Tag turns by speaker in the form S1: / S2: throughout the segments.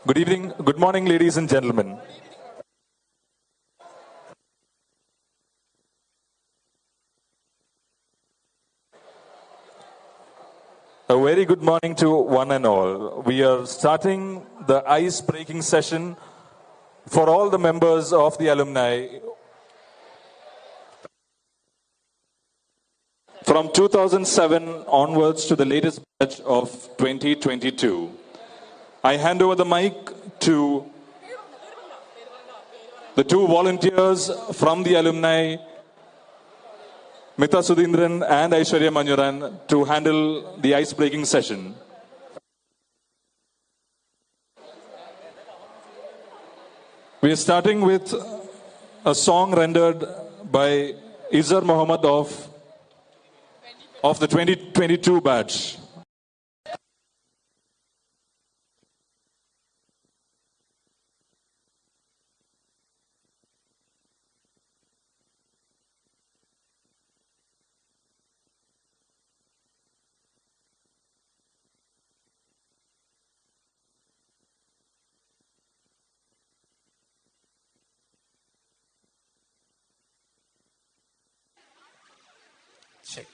S1: Good evening, good morning, ladies and gentlemen. A very good morning to one and all. We are starting the ice-breaking session for all the members of the alumni from 2007 onwards to the latest batch of 2022. I hand over the mic to the two volunteers from the alumni, Mita Sudhindran and Aishwarya Manyuran, to handle the ice-breaking session. We are starting with a song rendered by Izar Muhammad of the 2022 batch.
S2: Check.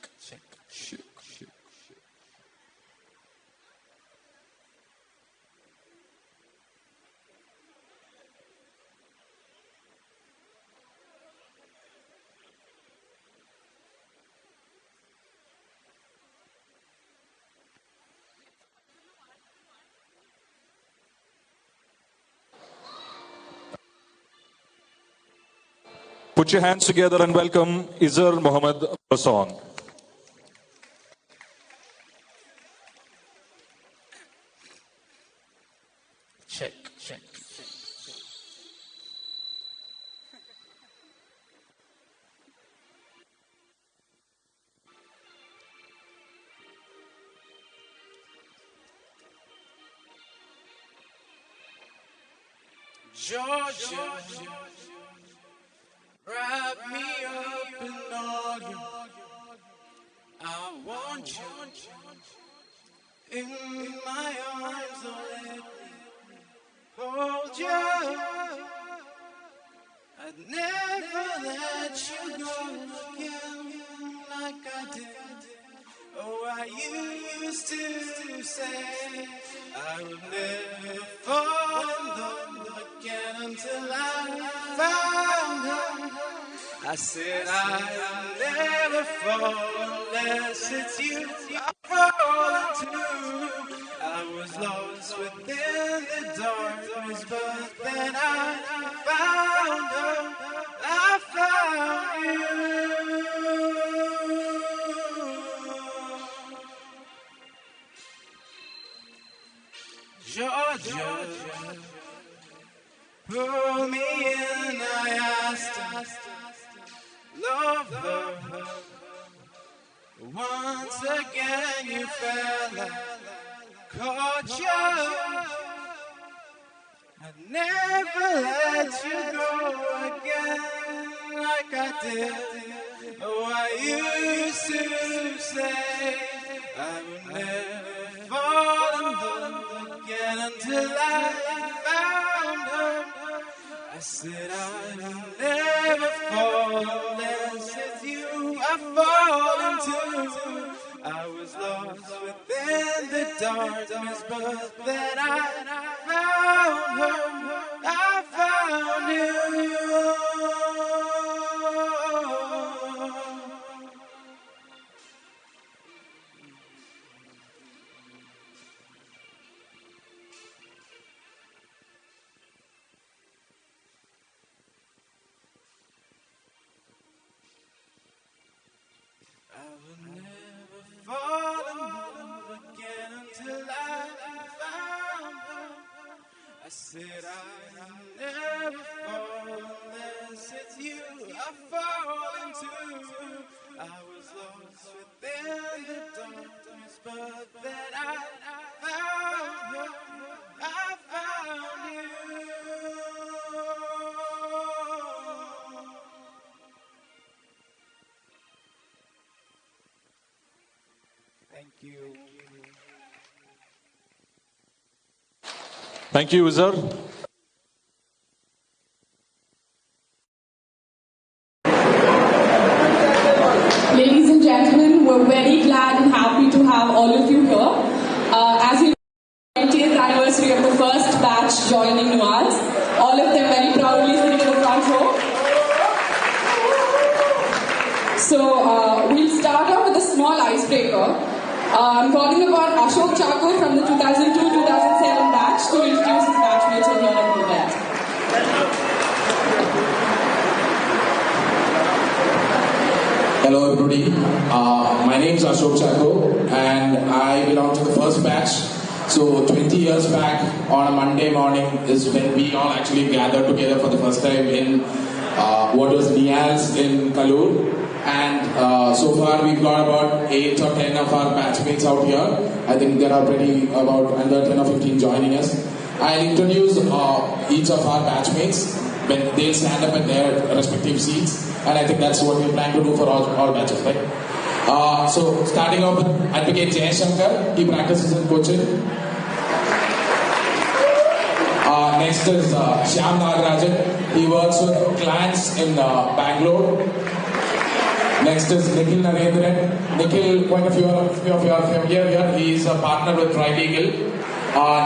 S1: Put your hands together and welcome Izar Muhammad for a song.
S2: Check. Georgia, wrap me up in all you. I want you in my arms, oh let me hold you. I'd never let you go again like I did. Oh, I used to say I would never fall in love again until I found her. I said I'll never fall unless it's you I fall into. I was lost within the darkness, but then I found her. I found you. Georgia, pull me in, I asked her. Lover, once again you fell, I caught you. I'd never let you go again like I did. Oh, I used to say I would never fall in love again until I found her. I said I'll never fall unless it's you I fall into. I was lost within the darkness, but then I found her. I found you. I will never fall in love again until I found her. I said I'll never fall unless it's you I fall into. I was lost within the darkness, but then I found her. I found you. Thank you.
S1: Thank you, Uzar.
S3: Ladies and gentlemen, we're very glad and happy to have all of you here. As you know, 20th anniversary of the first batch joining NUALS. All of them very proudly sitting in the front row. So we'll start off with a small icebreaker. I'm calling upon Ashok Chako from the 2002-2007 batch to introduce his batchmates over here and event.
S4: Hello everybody, my name is Ashok Chako and I belong to the first batch. So 20 years back on a Monday morning is when we all actually gathered together for the first time in what was NUALS in Kalur. And so far we've got about 8 or 10 of our batchmates out here. I think there are about under 10 or 15 joining us. I'll introduce each of our batchmates when they'll stand up at their respective seats. And I think that's what we're planning to do for all batches, right? So starting off with Advocate Jay Shankar, he practices in Cochin. Next is Shyam Nagarajan, he works with clients in Bangalore. Next is Nikhil Narendran. Nikhil, quite a few of you are familiar here. He is a partner with Tri-Legal.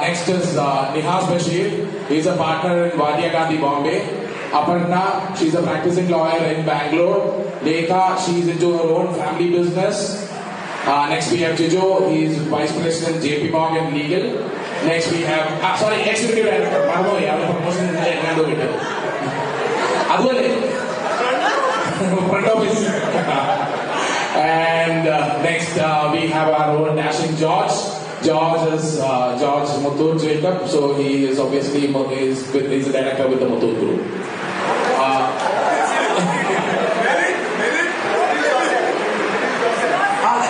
S4: Next is Nihas Bashir. He is a partner in Wadia Gandhi, Bombay. Aparna, she's a practicing lawyer in Bangalore. Lekha, she's into her own family business. Next we have Jijo, he is Vice President JP Morgan Legal. Next we have, Executive Director, promotion front office. And next we have our own dashing George. George is George Muthoot Jacob, so he is obviously he's a director with the Muthoot Group.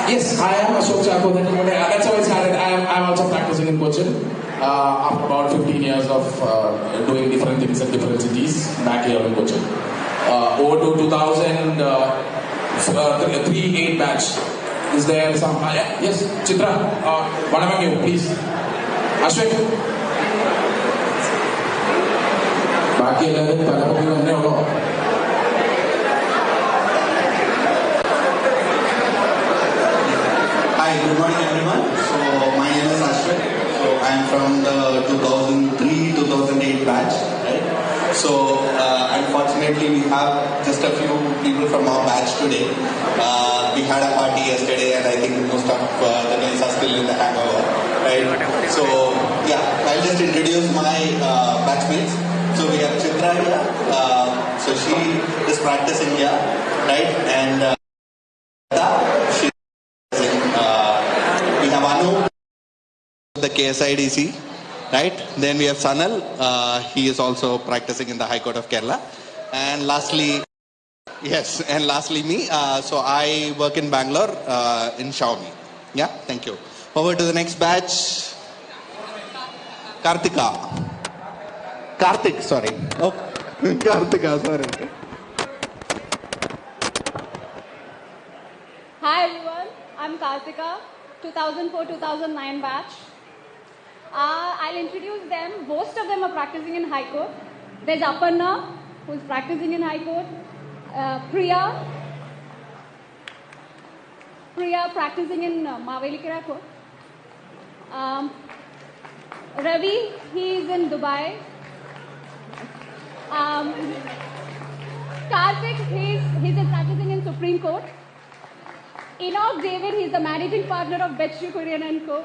S4: Yes, I am Ashok Chako. That's how I started. I'm also practicing in Cochin after about 15 years of doing different things in different cities back here in Cochin. Over to 2003-8 batch. Is there some? Yes, Chitra. One among you, please. Ashwin. Baki 11
S5: Hi, good morning everyone. So my name is Ashwin. So I am from the 2003-2008 batch, right? So unfortunately we have just a few people from our batch today. We had a party yesterday and I think most of the guys are still in the hangover, right? So yeah, I'll just introduce my batchmates. So we have Chitra here. So she is practicing here, right? And she we have Anu, the KSIDC, right? Then we have Sanal, he is also practicing in the High Court of Kerala. And lastly, yes, and lastly me, so I work in Bangalore in Xiaomi. Yeah, thank you. Over to the next batch, Karthika. Karthik, sorry. Oh, Karthika, sorry.
S6: Hi everyone, I'm Karthika, 2004-2009 batch. I'll introduce them. Most of them are practicing in High Court. There's Aparna, who's practicing in High Court. Priya practicing in Mavelikara Court. Ravi, he's in Dubai. Karthik, he's practicing in Supreme Court. Enoch David, he's the managing partner of Betchu Korean & Co.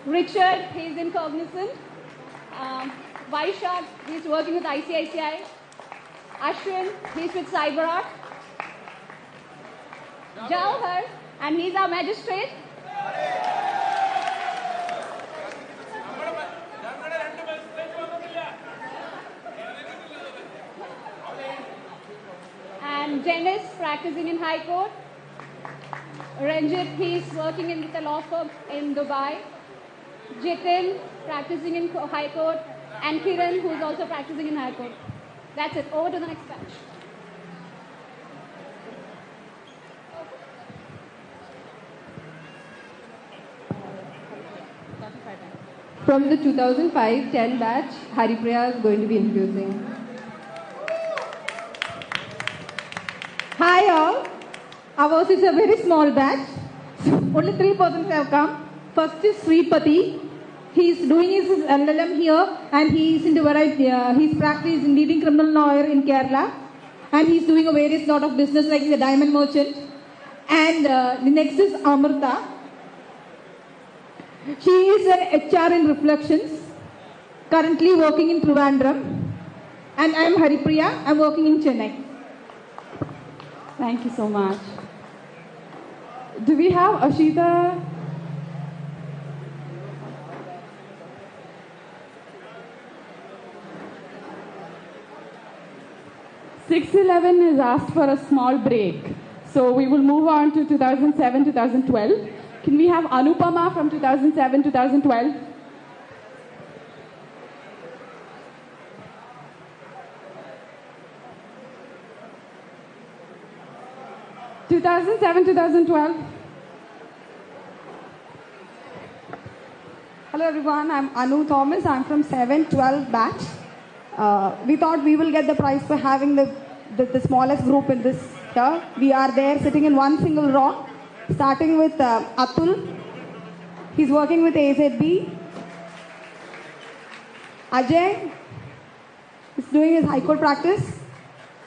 S6: Richard, he's in Cognizant. Vaishak, he's working with ICICI. Ashwin, he's with CyberArt. Jawhar, and he's our magistrate. And Dennis, practicing in High Court. Ranjit, he's working in the law firm in Dubai. Jitin, practicing in High Court. And Kiran, who's also practicing in High Court. That's it. Over to the next batch.
S7: From the 2005-10 batch, Haripriya is going to be introducing.
S8: Hi all. Ours is a very small batch. Only 3 persons have come. First is Sripati. He is doing his LLM here and he is into variety. His practice in leading criminal lawyer in Kerala. And he is doing a various lot of business like the diamond merchant. And the next is Amrita. She is an HR in Reflections, currently working in Trivandrum. And I am Haripriya, I am working in Chennai.
S3: Thank you so much. Do we have Ashita? (611) has asked for a small break. So we will move on to 2007-2012. Can we have Anupama from 2007-2012? (2007-2012).
S9: Hello everyone, I'm Anu Thomas. I'm from 7-12 batch. We thought we will get the prize for having the smallest group in this year. We are there sitting in one single row, starting with Atul. He's working with AZB. Ajay is doing his high court practice.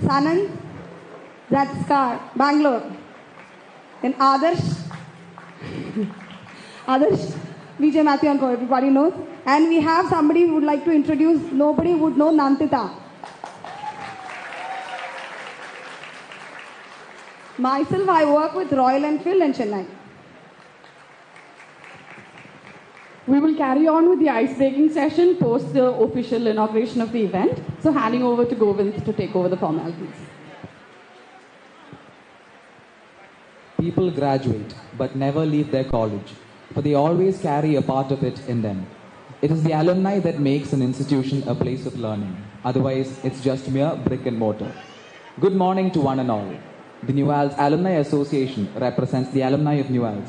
S9: Sanand, that's Bangalore. Then Adarsh, Vijay Matthew and Co, everybody knows. And we have somebody who would like to introduce, nobody would know, Nantita. Myself, I work with Royal Enfield in Chennai.
S3: We will carry on with the ice-breaking session post the official inauguration of the event. So handing over to Govind to take over the formalities.
S10: People graduate, but never leave their college, for they always carry a part of it in them. It is the alumni that makes an institution a place of learning. Otherwise, it's just mere brick and mortar. Good morning to one and all. The NUALS Alumni Association represents the alumni of NUALS.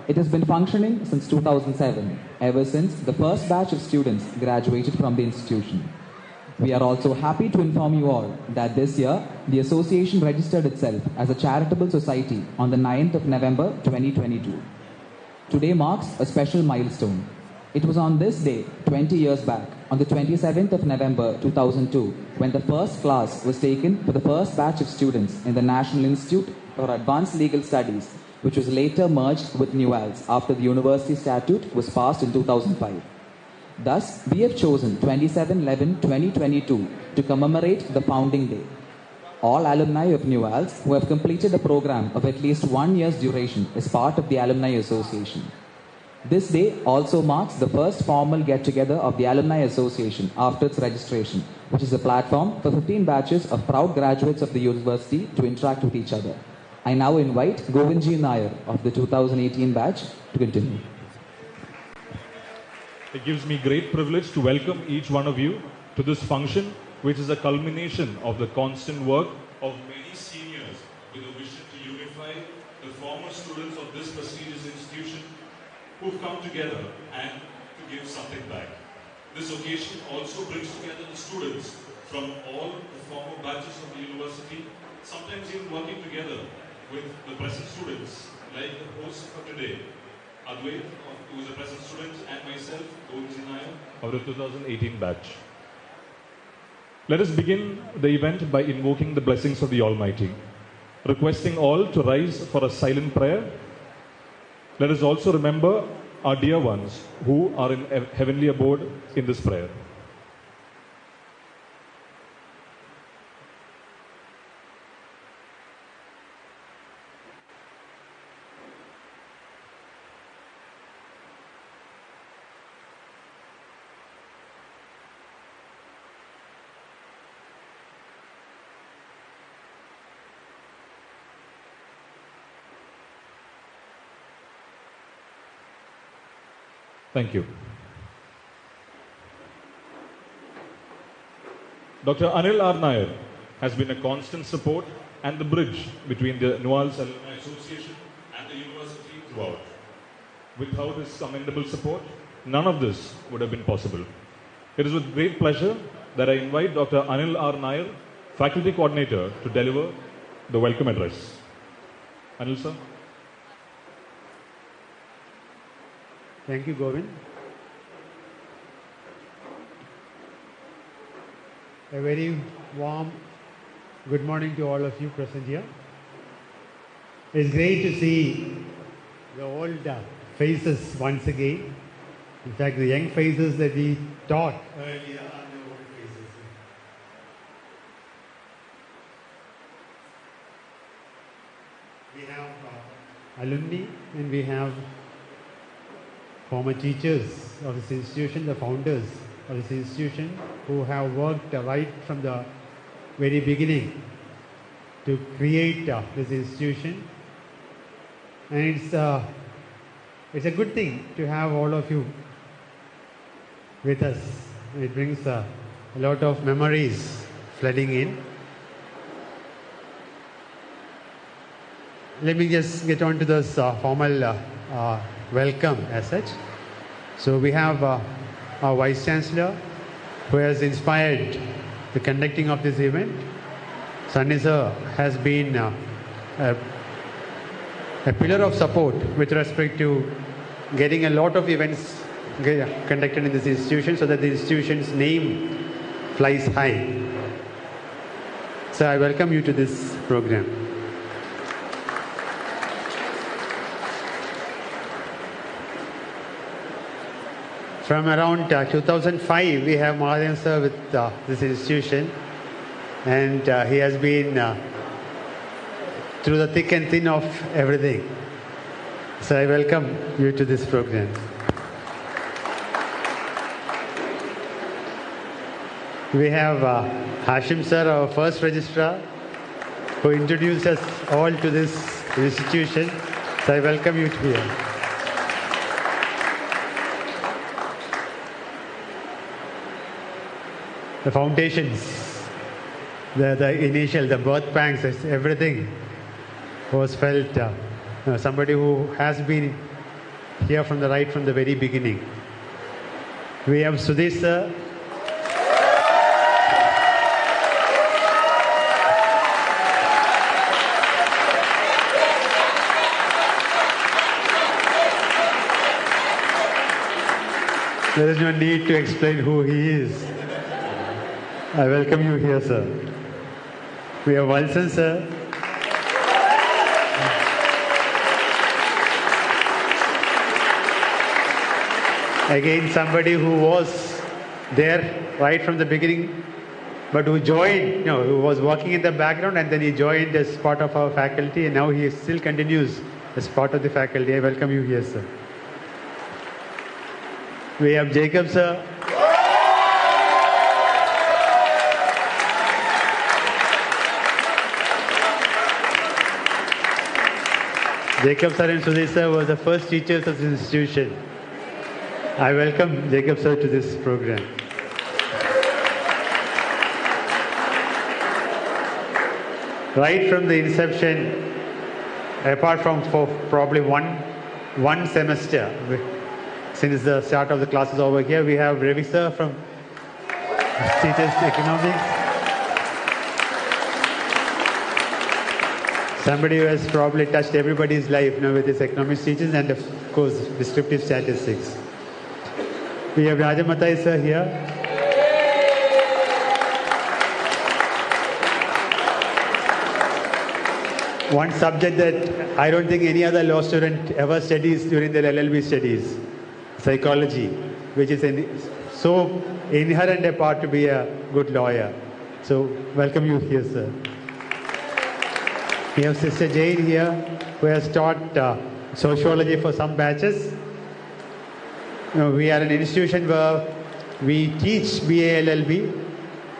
S10: It has been functioning since 2007, ever since the first batch of students graduated from the institution. We are also happy to inform you all that this year, the association registered itself as a charitable society on the 9th of November 2022. Today marks a special milestone. It was on this day, 20 years back, on the 27th of November 2002, when the first class was taken for the first batch of students in the National Institute for Advanced Legal Studies, which was later merged with NUALS after the University Statute was passed in 2005. Thus, we have chosen 27/11/2022 to commemorate the founding day. All alumni of NUALS who have completed a program of at least 1 year's duration is part of the Alumni Association. This day also marks the first formal get-together of the Alumni Association after its registration, which is a platform for 15 batches of proud graduates of the university to interact with each other. I now invite Govindji Nair of the 2018 batch to continue.
S1: It gives me great privilege to welcome each one of you to this function, which is a culmination of the constant work of many seniors with a vision to unify the former students of this prestigious institution who've come together and to give something back. This occasion also brings together the students from all the former batches of the university, sometimes even working together with the present students, like the host for today, Advait, who is a present student, and myself, Govindji Nair, of the 2018 batch. Let us begin the event by invoking the blessings of the Almighty, requesting all to rise for a silent prayer. Let us also remember our dear ones who are in heavenly abode in this prayer. Thank you. Dr. Anil R. Nair has been a constant support and the bridge between the NUALS Alumni Association and the university throughout. Without his commendable support, none of this would have been possible. It is with great pleasure that I invite Dr. Anil R. Nair, Faculty Coordinator, to deliver the welcome address. Anil sir.
S11: Thank you, Govind. A very warm good morning to all of you present here. It's great to see the old faces once again. In fact, the young faces that we taught earlier are the old faces. We have alumni and we have former teachers of this institution, the founders of this institution, who have worked right from the very beginning to create this institution. And it's a good thing to have all of you with us. It brings a lot of memories flooding in. Let me just get on to this formal welcome as such. So we have our Vice Chancellor, who has inspired the conducting of this event. Sunny sir has been a pillar of support with respect to getting a lot of events conducted in this institution so that the institution's name flies high. So I welcome you to this program. From around 2005, we have Mahadevan sir with this institution, and he has been through the thick and thin of everything. So I welcome you to this program. We have Hashim sir, our first registrar, who introduced us all to this institution. So I welcome you to here. The foundations, the initial, the birth pangs, everything was felt. Somebody who has been here from the very beginning. We have Sudesh sir. There is no need to explain who he is. I welcome you here, sir. We have Walson, sir. Again, somebody who was there right from the beginning, but who joined, who was working in the background, and then he joined as part of our faculty, and now he still continues as part of the faculty. I welcome you here, sir. We have Jacob, sir. Jacob sir and Sudesh sir were the first teachers of this institution. I welcome Jacob sir to this program. Right from the inception, apart from for probably one semester, since the start of the classes over here, we have Ravi sir from Teachers Economics. Somebody who has probably touched everybody's life with his economics teachings and of course descriptive statistics. We have Rajamatai sir here. One subject that I don't think any other law student ever studies during their LLB studies, psychology, which is so inherent a part to be a good lawyer. So welcome you here, sir. We have Sister Jane here, who has taught sociology for some batches. We are an institution where we teach BA LLB,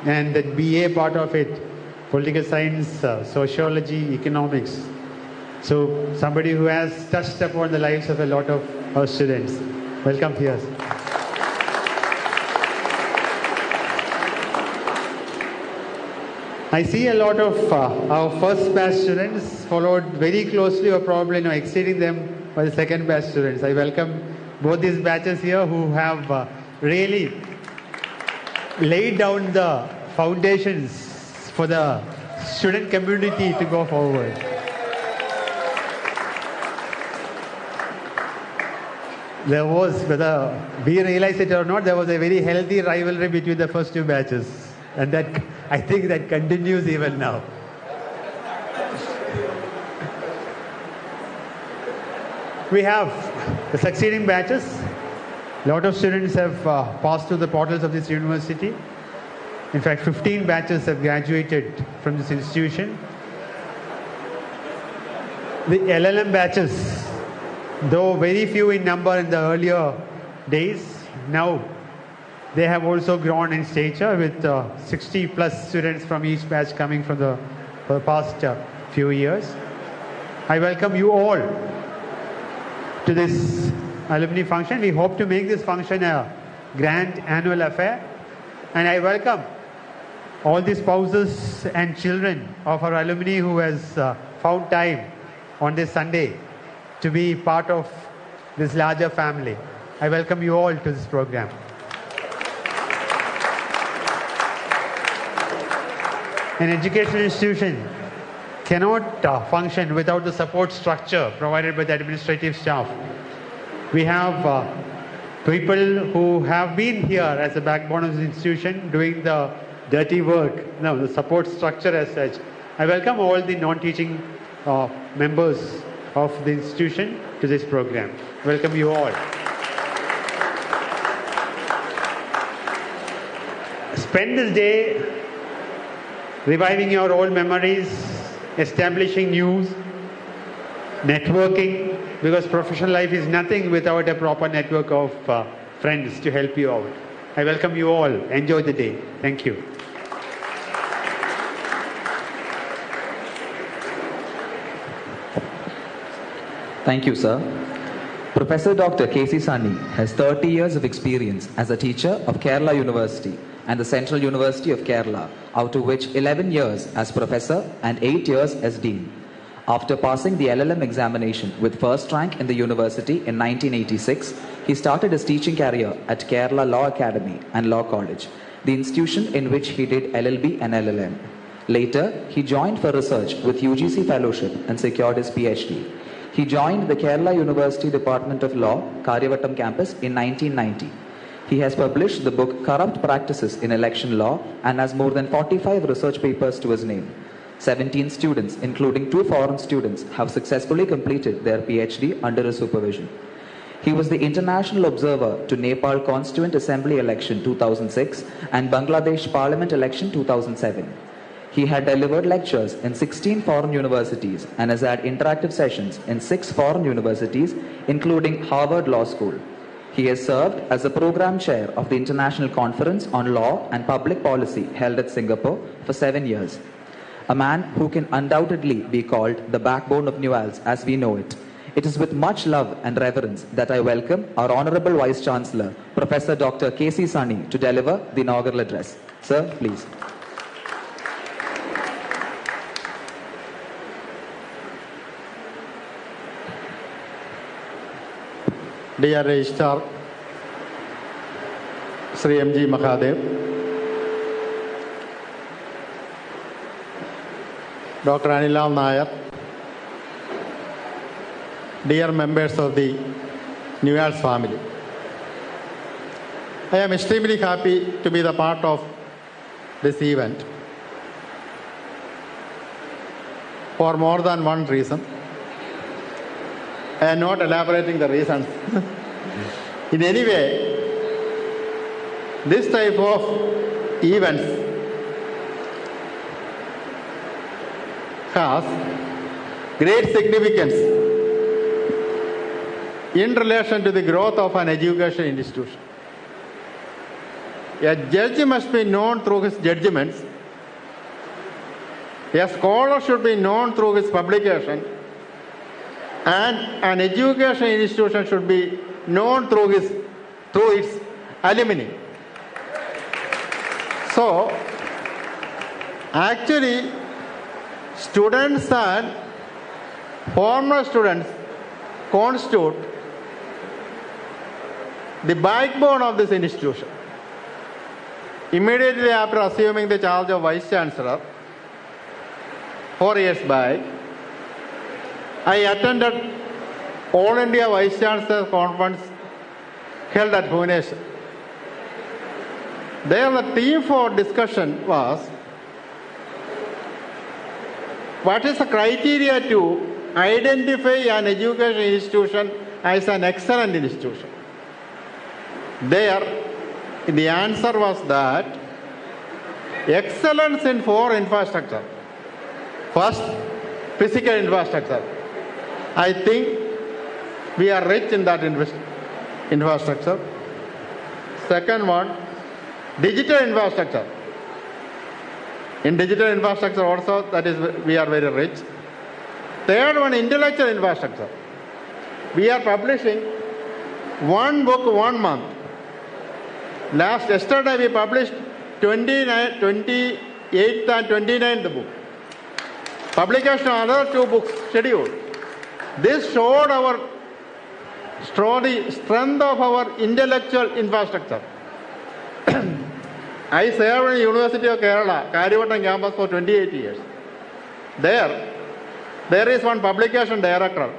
S11: and the BA part of it, political science, sociology, economics. So somebody who has touched upon the lives of a lot of our students. Welcome here. I see a lot of our first batch students followed very closely or probably exceeding them by the second batch students. I welcome both these batches here who have really laid down the foundations for the student community to go forward. There was, whether we realize it or not, there was a very healthy rivalry between the first two batches. And that, I think that continues even now. We have the succeeding batches. A lot of students have passed through the portals of this university. In fact, 15 batches have graduated from this institution. The LLM batches, though very few in number in the earlier days, now they have also grown in stature with 60 plus students from each batch coming from the past few years. I welcome you all to this alumni function. We hope to make this function a grand annual affair, and I welcome all the spouses and children of our alumni who has found time on this Sunday to be part of this larger family. I welcome you all to this program. An educational institution cannot function without the support structure provided by the administrative staff. We have people who have been here as the backbone of the institution doing the dirty work, the support structure as such. I welcome all the non-teaching members of the institution to this program. Welcome you all. Spend this day reviving your old memories, establishing news, networking, because professional life is nothing without a proper network of friends to help you out. I welcome you all. Enjoy the day. Thank you.
S10: Thank you, sir. Professor Dr. K.C. Sani has 30 years of experience as a teacher of Kerala University and the Central University of Kerala, out of which 11 years as professor and 8 years as dean. After passing the LLM examination with first rank in the university in 1986, he started his teaching career at Kerala Law Academy and Law College, the institution in which he did LLB and LLM. Later, he joined for research with UGC Fellowship and secured his PhD. He joined the Kerala University Department of Law, Karyavatam campus in 1990. He has published the book Corrupt Practices in Election Law and has more than 45 research papers to his name. 17 students, including 2 foreign students, have successfully completed their PhD under his supervision. He was the international observer to Nepal Constituent Assembly election 2006 and Bangladesh Parliament election 2007. He had delivered lectures in 16 foreign universities and has had interactive sessions in 6 foreign universities, including Harvard Law School. He has served as the program chair of the International Conference on Law and Public Policy held at Singapore for 7 years. A man who can undoubtedly be called the backbone of NUALS as we know it. It is with much love and reverence that I welcome our Honorable Vice Chancellor, Professor Dr. K.C. Sani, to deliver the inaugural address. Sir, please.
S12: Dear Registrar Sri M.G. Mahadev, Dr. Anilal Nair, dear members of the NUALS family, I am extremely happy to be the part of this event for more than one reason. I am not elaborating the reasons. In any way, this type of events has great significance in relation to the growth of an education institution. A judge must be known through his judgments. A scholar should be known through his publication. And an education institution should be known through its alumni. So, actually, students and former students constitute the backbone of this institution. Immediately after assuming the charge of Vice Chancellor, 4 years back, I attended All India Vice Chancellor Conference held at Bhubaneswar. There the theme for discussion was, what is the criteria to identify an education institution as an excellent institution? There, the answer was that excellence in 4 infrastructure. First, physical infrastructure. I think we are rich in that infrastructure. Second one, digital infrastructure. In digital infrastructure also, that is, we are very rich. Third one, intellectual infrastructure. We are publishing 1 book 1 month. Yesterday we published 28th and 29th book. Publication of another 2 books scheduled. This showed the strength of our intellectual infrastructure. I served in the University of Kerala, Karivattam campus for 28 years. There is one publication director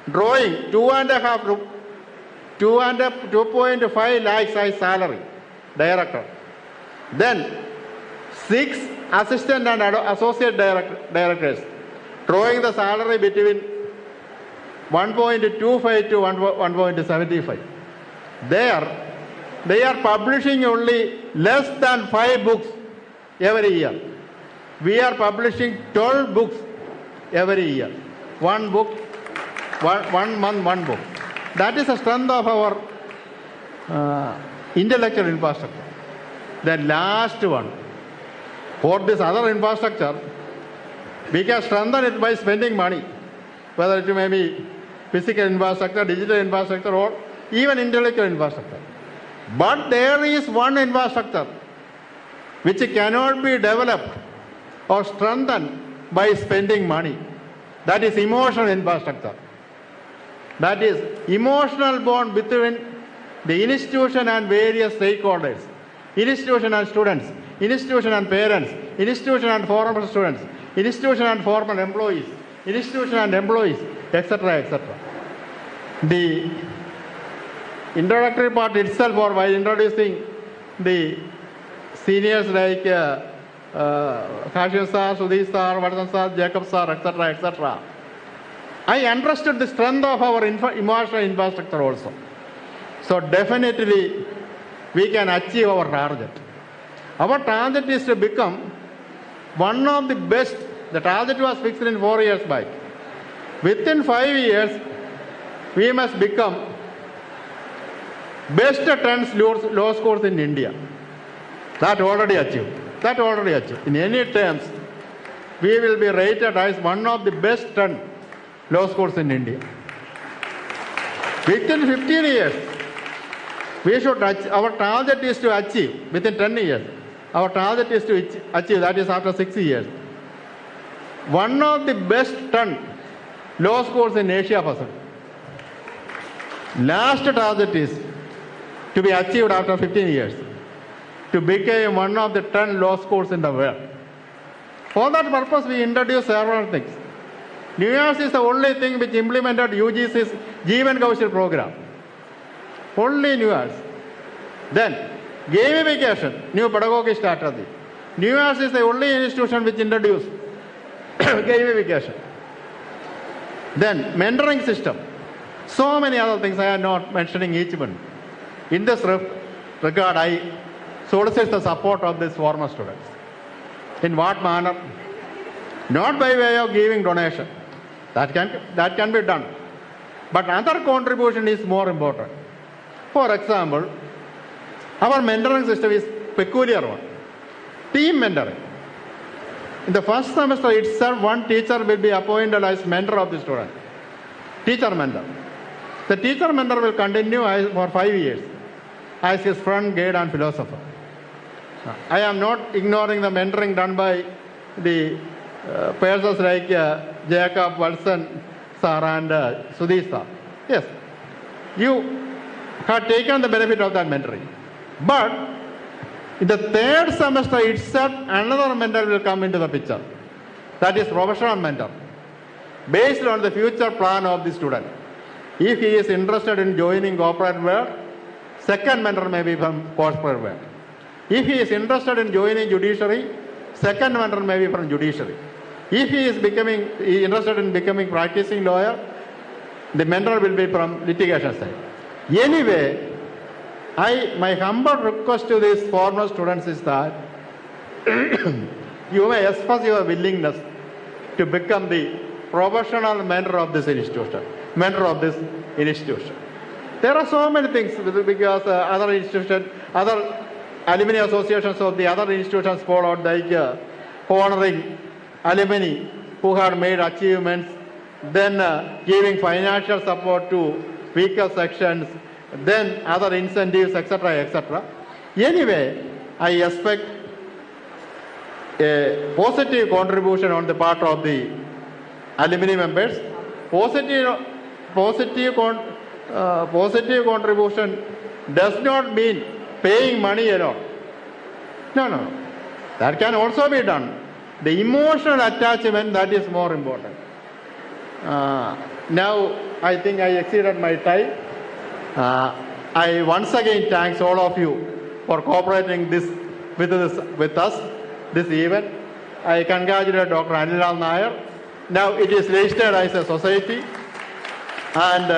S12: drawing 2.5 lakhs as salary, director. Then 6 assistant and associate directors drawing the salary between 1.25 to 1.75. They are publishing only less than 5 books every year. We are publishing 12 books every year. 1 book, one month, 1 book. That is the strength of our intellectual infrastructure. The last one, for this other infrastructure, we can strengthen it by spending money, whether it may be physical infrastructure, digital infrastructure, or even intellectual infrastructure. But there is one infrastructure which cannot be developed or strengthened by spending money. That is emotional infrastructure. That is emotional bond between the institution and various stakeholders, institution and students, institution and parents, institution and former students, institution and former employees, institution and employees, etc., etc. The introductory part itself, or by introducing the seniors like Kashif sir, Sudhi sir, Vardhan sir, Jacob sir, etc., etc., I understood the strength of our emotional infrastructure also. So definitely we can achieve our target. Our target is to become one of the best. The target was fixed in 4 years back. Within 5 years, we must become best 10 law schools in India. That already achieved. In any terms, we will be rated as one of the best 10 law schools in India. Within 15 years, our target is to achieve, within 10 years, our target is to achieve, that is after 6 years, one of the best 10 law schools in Asia Pacific. Last target is to be achieved after 15 years, to become one of the 10 law schools in the world. For that purpose, we introduced several things. NUALS is the only thing which implemented UGC's Jeevan Kaushal program. Only NUALS. Then, gamification, new pedagogy strategy. NUALS is the only institution which introduced gamification. Then, mentoring system. So many other things, I am not mentioning each one. In this regard, I solicit the support of these former students. In what manner? Not by way of giving donation. That can be done. But other contribution is more important. For example, our mentoring system is peculiar one. Team mentoring. In the first semester itself, one teacher will be appointed as mentor of the student. Teacher mentor. The teacher mentor will continue for 5 years as his friend, guide and philosopher. I am not ignoring the mentoring done by the persons like Jacob, Wilson sir and Sudhi sir. Yes, you had taken the benefit of that mentoring. But in the third semester itself, another mentor will come into the picture. That is professional mentor. Based on the future plan of the student. If he is interested in joining corporate world, second mentor may be from corporate world. If he is interested in joining judiciary, second mentor may be from judiciary. If he is interested in becoming practicing lawyer, the mentor will be from litigation side. Anyway, my humble request to these former students is that you may express your willingness to become the professional mentor of this institution. There are so many things because other institutions, other alumni associations of the other institutions followed, like honoring alumni who had made achievements, then giving financial support to weaker sections, then other incentives, etc., etc. Anyway, I expect a positive contribution on the part of the alumni members. Positive contribution does not mean paying money alone. No. That can also be done. The emotional attachment, that is more important. Now, I think I exceeded my time. I once again thanks all of you for cooperating with us this event. I congratulate Dr. Anilal Nair. Now it is registered as a society, and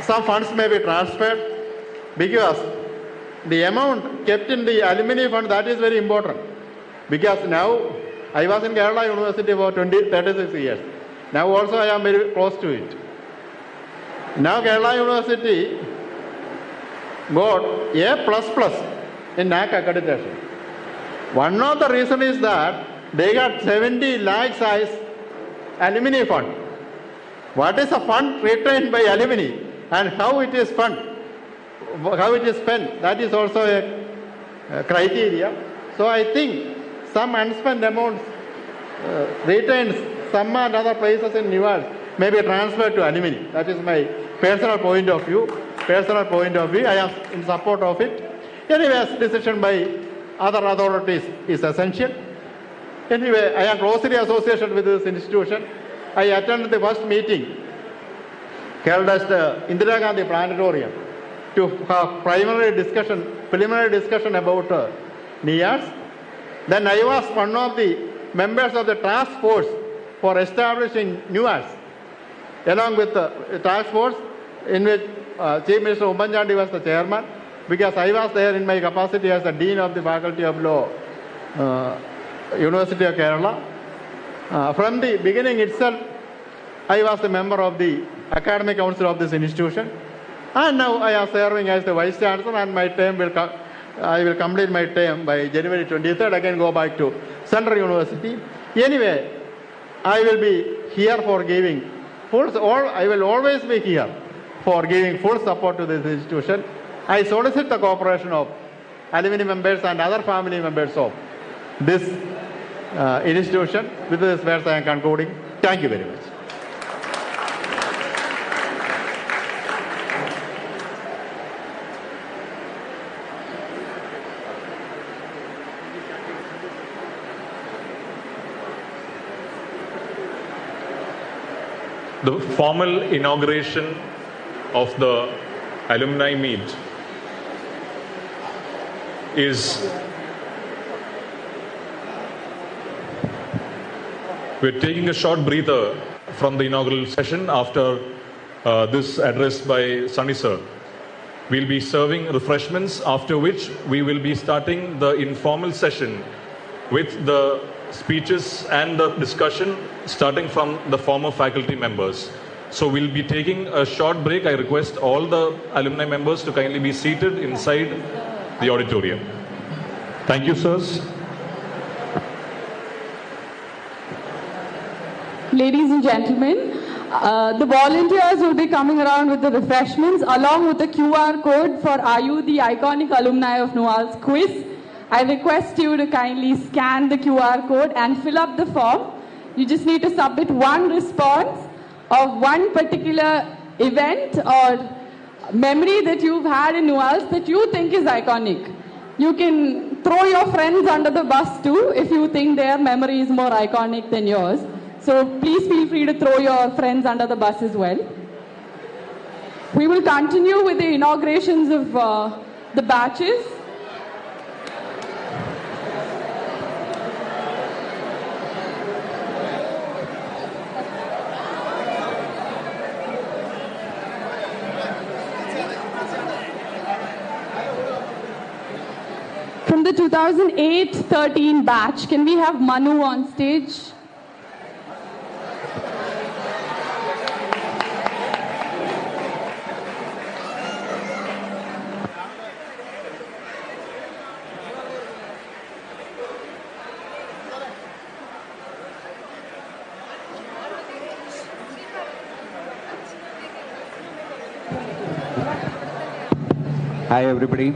S12: some funds may be transferred, because the amount kept in the alumni fund, that is very important. Because now I was in Kerala University for 36 years. Now also I am very close to it. Now Kerala University got A++ in NAC accreditation. One of the reasons is that they got 70 lakhs as alumni fund. What is a fund retained by alumni and how it is spent, that is also a criteria. So I think some unspent amounts retains some and other places in NUALS may be transferred to alumni. That is my personal point of view. I am in support of it. Anyways, decision by other authorities is essential. Anyway, I am closely associated with this institution. I attended the first meeting held at the Indira Gandhi Planetarium to have preliminary discussion about NUALS. Then I was one of the members of the task force for establishing NUALS, along with the task force in which Chief Minister Umbanchandi was the chairman, because I was there in my capacity as the Dean of the Faculty of Law, University of Kerala. From the beginning itself, I was the member of the Academic Council of this institution, and now I am serving as the Vice Chancellor, and my term I will complete my term by January 23rd, again go back to Central University. Anyway, I will be here for giving I will always be here for giving full support to this institution. I solicit the cooperation of alumni members and other family members of this institution. With this words I am concluding. Thank you very much.
S1: The formal inauguration of the alumni meet is we're taking a short breather from the inaugural session after this address by Sunny sir. We'll be serving refreshments, after which we will be starting the informal session with the speeches and the discussion starting from the former faculty members. So we'll be taking a short break. I request all the alumni members to kindly be seated inside the auditorium. Thank you, sirs.
S3: Ladies and gentlemen, the volunteers will be coming around with the refreshments along with the QR code for Are You the Iconic Alumni of NUALS quiz. I request you to kindly scan the QR code and fill up the form. You just need to submit one response of one particular event or memory that you've had in NUALS that you think is iconic. You can throw your friends under the bus too if you think their memory is more iconic than yours. So please feel free to throw your friends under the bus as well. We will continue with the inaugurations of the batches. From the 2008-13 batch, can we have Manu on stage?
S13: Hi everybody,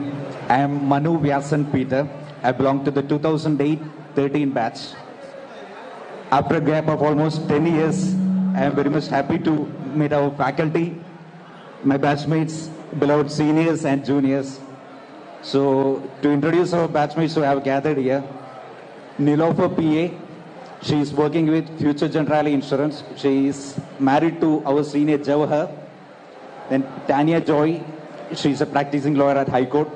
S13: I am Manu Vyasan Peter. I belong to the 2008-13 batch. After a gap of almost 10 years, I am very much happy to meet our faculty, my batchmates, beloved seniors and juniors. So to introduce our batchmates who have gathered here, Nilofer PA, she is working with Future Generali Insurance. She is married to our senior Jawahar. Then Tanya Joy, she is a practicing lawyer at High Court.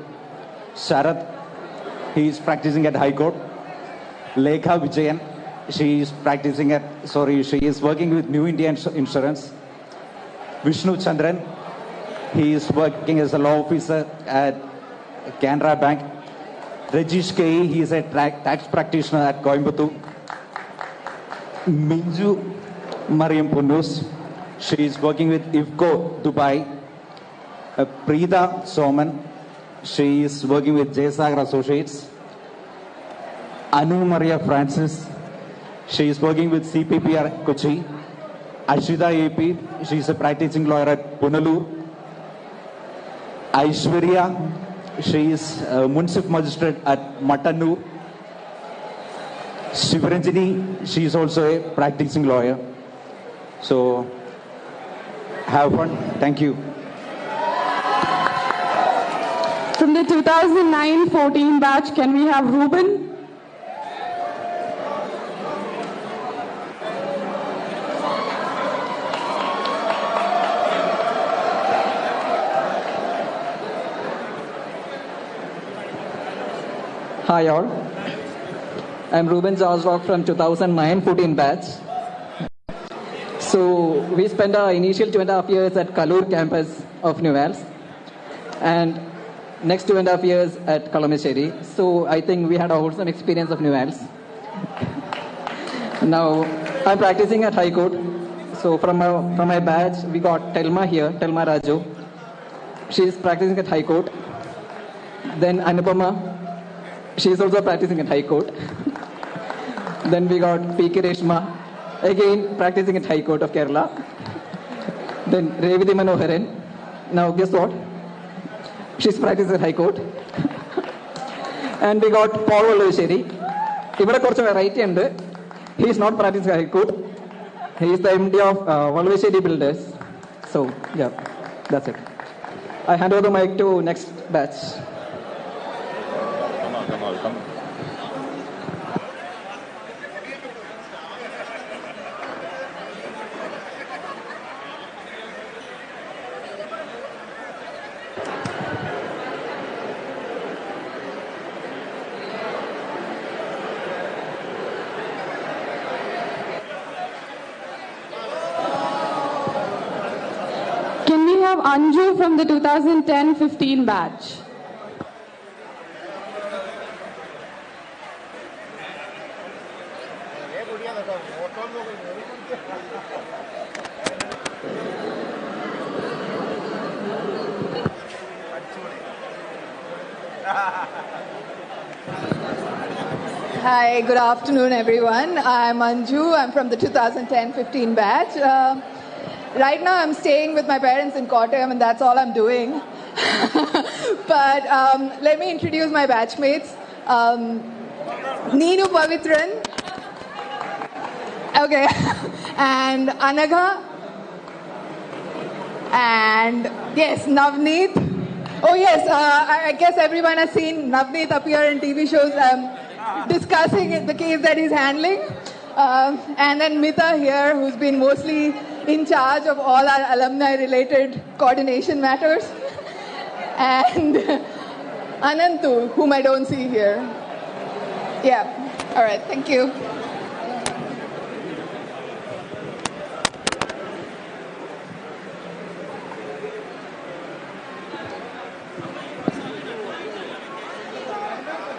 S13: Sharath, he is practicing at High Court. Lekha Vijayan, she is working with New India Insurance. Vishnu Chandran, he is working as a law officer at Canara Bank. Rajesh K, he is a tax practitioner at Coimbatore. Minju Mariam Pundus, she is working with IFCO Dubai. Preeta Soman, she is working with Jaysagar Associates. Anu Maria Francis, she is working with CPPR Kochi. Ashita AP, she is a practicing lawyer at Punalur. Aishwarya, she is a Municip Magistrate at Matanur. Shivaranjani, she is also a practicing lawyer. So, have fun. Thank you.
S3: From the 2009-14 batch, can we have Ruben?
S14: Hi all. I'm Ruben Jarsrock from 2009-14 batch. So we spent our initial 2.5 years at Kalur campus of NUALS and next 2.5 years at Kalamesheri. So I think we had a wholesome experience of NUALS. Now I'm practicing at High Court. So from my batch, we got Telma here, Telma Raju. She is practicing at High Court. Then Anupama, she is also practicing at High Court. Then we got P.K. Reshma, again practicing at High Court of Kerala. Then Revati Manoharan. Now guess what? She's practicing at High Court. And we got Paul Valvasheri. Ivada korchu variety undu. He is not practicing at High Court. He is the MD of Valvasheri Builders. So yeah, that's it. I hand over the mic to next batch.
S1: Come.
S3: Can we have Anju from the 2010-15 batch?
S15: Hi, good afternoon, everyone. I'm Anju. I'm from the 2010-15 batch. Right now, I'm staying with my parents in Kottayam, and that's all I'm doing. But let me introduce my batchmates. Neenu Pavitran. Okay. And Anagha. And yes, Navneet. Oh yes, I guess everyone has seen Navneet appear in TV shows discussing the case that he's handling. And then Mita here, who's been mostly in charge of all our alumni-related coordination matters. And Anantu, whom I don't see here. Yeah, all right, thank you.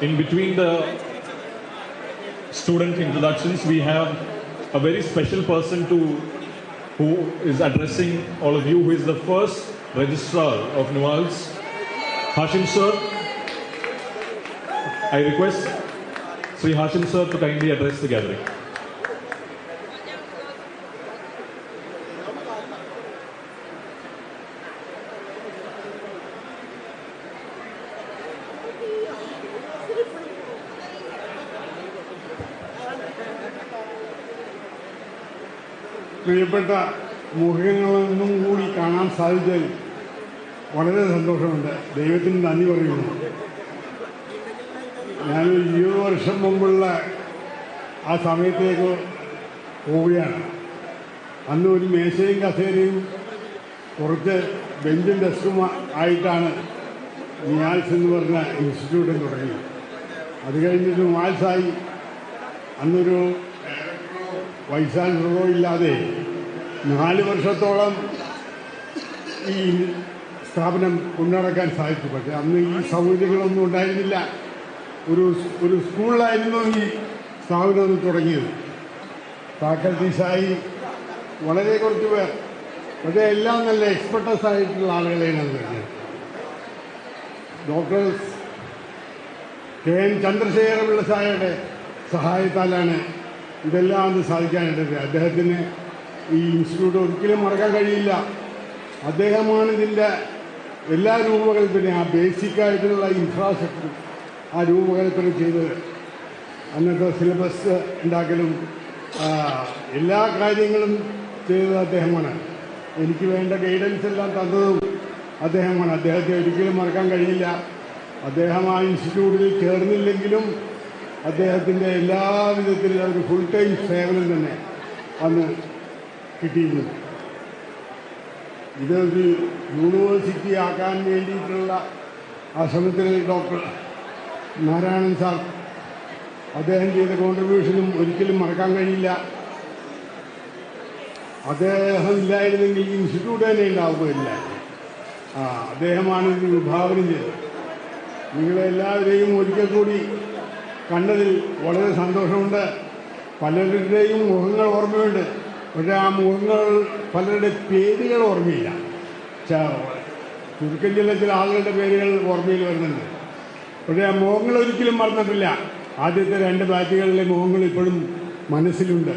S1: In between the student introductions, we have a very special person who is addressing all of you, who is the first registrar of NUALS, Hashim sir. I request Sri Hashim sir to kindly address the gathering.
S16: പ്രിയപ്പെട്ട മുഖങ്ങളൊന്നും കൂടി കാണാൻ സാധിച്ചതിൽ വളരെ സന്തോഷമുണ്ട്. ദൈവത്തിന് നന്ദി പറയുന്നു. ഞാനൊരു 20 വർഷം മുമ്പുള്ള ആ സമയത്തേക്ക് പോവുകയാണ്. അന്ന് ഒരു മേശയും കസേരയും കുറച്ച് ബെഞ്ചും ഡെസ്കും ആയിട്ടാണ് നിയാൽസ് എന്ന് പറഞ്ഞ ഇൻസ്റ്റിറ്റ്യൂട്ടിൽ തുടങ്ങിയത്. അത് കഴിഞ്ഞിട്ട് NUALS-ആയി അന്നൊരു വൈസ് ചാൻസലറോ ഇല്ലാതെ 4 വർഷത്തോളം ഈ സ്ഥാപനം കൊണ്ടുനടക്കാൻ സാധിച്ചു. പക്ഷേ അന്ന് ഈ സൗകര്യങ്ങളൊന്നും ഉണ്ടായിരുന്നില്ല. ഒരു സ്കൂളിലായിരുന്നു ഈ സ്ഥാപനം ഒന്ന് തുടങ്ങിയത്. ഫാക്കൽറ്റീസായി വളരെ കുറച്ച് പേർ, പക്ഷേ എല്ലാം നല്ല എക്സ്പെർട്ടസ് ആയിട്ടുള്ള ആളുകളെയാണ് അത് കഴിഞ്ഞത്. ഡോക്ടർ KN ചന്ദ്രശേഖര പിള്ള സായയുടെ സഹായത്താലാണ് ഇതെല്ലാം അത് സാധിക്കാനായിട്ട്. അദ്ദേഹത്തിന് ഈ ഇൻസ്റ്റിറ്റ്യൂട്ട് ഒരിക്കലും മറക്കാൻ കഴിയില്ല. അദ്ദേഹമാണ് ഇതിൻ്റെ എല്ലാ രൂപകൽപ്പനയും, ആ ബേസിക്കായിട്ടുള്ള ഇൻഫ്രാസ്ട്രക്ചർ ആ രൂപകൽപ്പന ചെയ്തത്. അന്നത്തെ സിലബസ് ഉണ്ടാക്കലും എല്ലാ കാര്യങ്ങളും ചെയ്തത് അദ്ദേഹമാണ്. എനിക്ക് വേണ്ട ഗൈഡൻസ് എല്ലാം തന്നതും അദ്ദേഹമാണ്. അദ്ദേഹത്തെ ഒരിക്കലും മറക്കാൻ കഴിയില്ല. അദ്ദേഹം ആ ഇൻസ്റ്റിറ്റ്യൂട്ടിൽ ചേർന്നില്ലെങ്കിലും അദ്ദേഹത്തിൻ്റെ എല്ലാവിധത്തിലുള്ള ഒരു ഫുൾ ടൈം സേവനം തന്നെ അന്ന് കിട്ടിയിരുന്നു. ഇതൊരു യൂണിവേഴ്സിറ്റി ആക്കാൻ വേണ്ടിയിട്ടുള്ള ആ ശ്രമത്തിൽ ഡോക്ടർ നാരായണൻ സാർ അദ്ദേഹം ചെയ്ത കോൺട്രിബ്യൂഷനും ഒരിക്കലും മറക്കാൻ കഴിയില്ല. അദ്ദേഹം ഇല്ലായിരുന്നെങ്കിൽ ഈ ഇൻസ്റ്റിറ്റ്യൂട്ട് തന്നെ ഉണ്ടാവുകയില്ല. അദ്ദേഹമാണ് ഇത് വിഭാവനം ചെയ്തത്. നിങ്ങളെല്ലാവരെയും ഒരിക്കൽ കൂടി കണ്ടതിൽ വളരെ സന്തോഷമുണ്ട്. പലരുടെയും മുഖങ്ങൾ ഓർമ്മയുണ്ട്, പക്ഷേ ആ മുഖങ്ങൾ പലരുടെ പേരുകൾ ഓർമ്മയില്ല. ചുരുക്കം ചില ആളുകളുടെ പേരുകൾ ഓർമ്മയിൽ വരുന്നുണ്ട്, പക്ഷേ ആ മുഖങ്ങൾ ഒരിക്കലും മറന്നിട്ടില്ല. ആദ്യത്തെ 2 ബാച്ചുകളിലെ മുഖങ്ങൾ ഇപ്പോഴും മനസ്സിലുണ്ട്.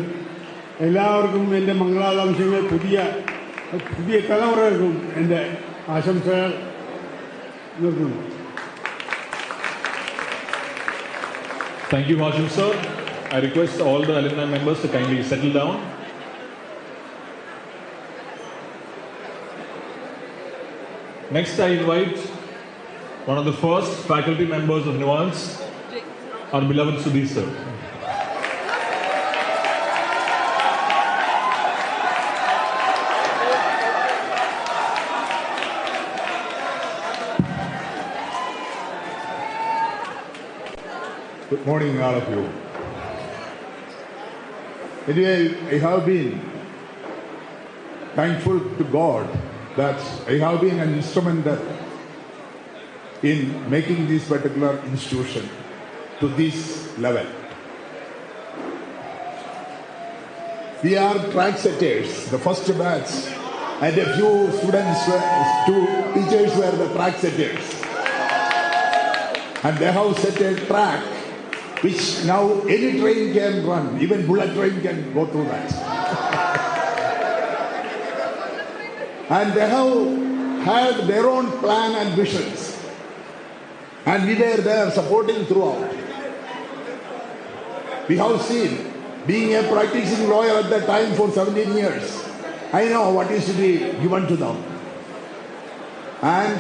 S16: എല്ലാവർക്കും എൻ്റെ മംഗളാശംസകൾ. പുതിയ തലമുറകൾക്കും എൻ്റെ ആശംസകൾ നിർത്തുന്നു.
S1: Thank you, Hashim sir. I request all the alumni members to kindly settle down. Next, I invite one of the first faculty members of NUALS, our beloved Sudhi sir.
S17: Good morning, all of you. Anyway, I have been thankful to God that I have been an instrumental in making this particular institution to this level. We are track setters, the first batch, and a few students, 2 teachers were the track setters. And they have set a track which now any train can run, even bullet train can go through that. And they have had their own plan and visions. And we were there supporting throughout. We have seen, being a practicing lawyer at that time for 17 years, I know what is to be given to them. and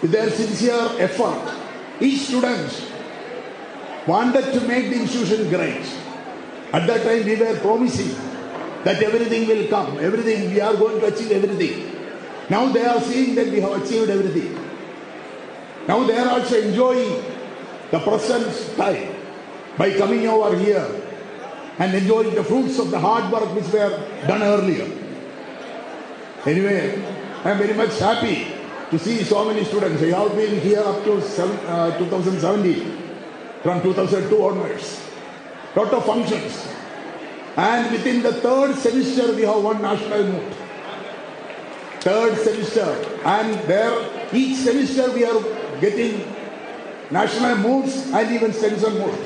S17: with their sincere effort, each student wanted to make the institution great. At that time we were promising that everything will come, everything, we are going to achieve everything. Now they are seeing that we have achieved everything. Now they are also enjoying the present time by coming over here and enjoying the fruits of the hard work which were done earlier. Anyway, I am very much happy to see so many students. I have been here up to 2017, from 2002 onwards. Lot of functions. And within the third semester, we have one national moot. Third semester. And there, each semester we are getting national moots and even Stenson moot.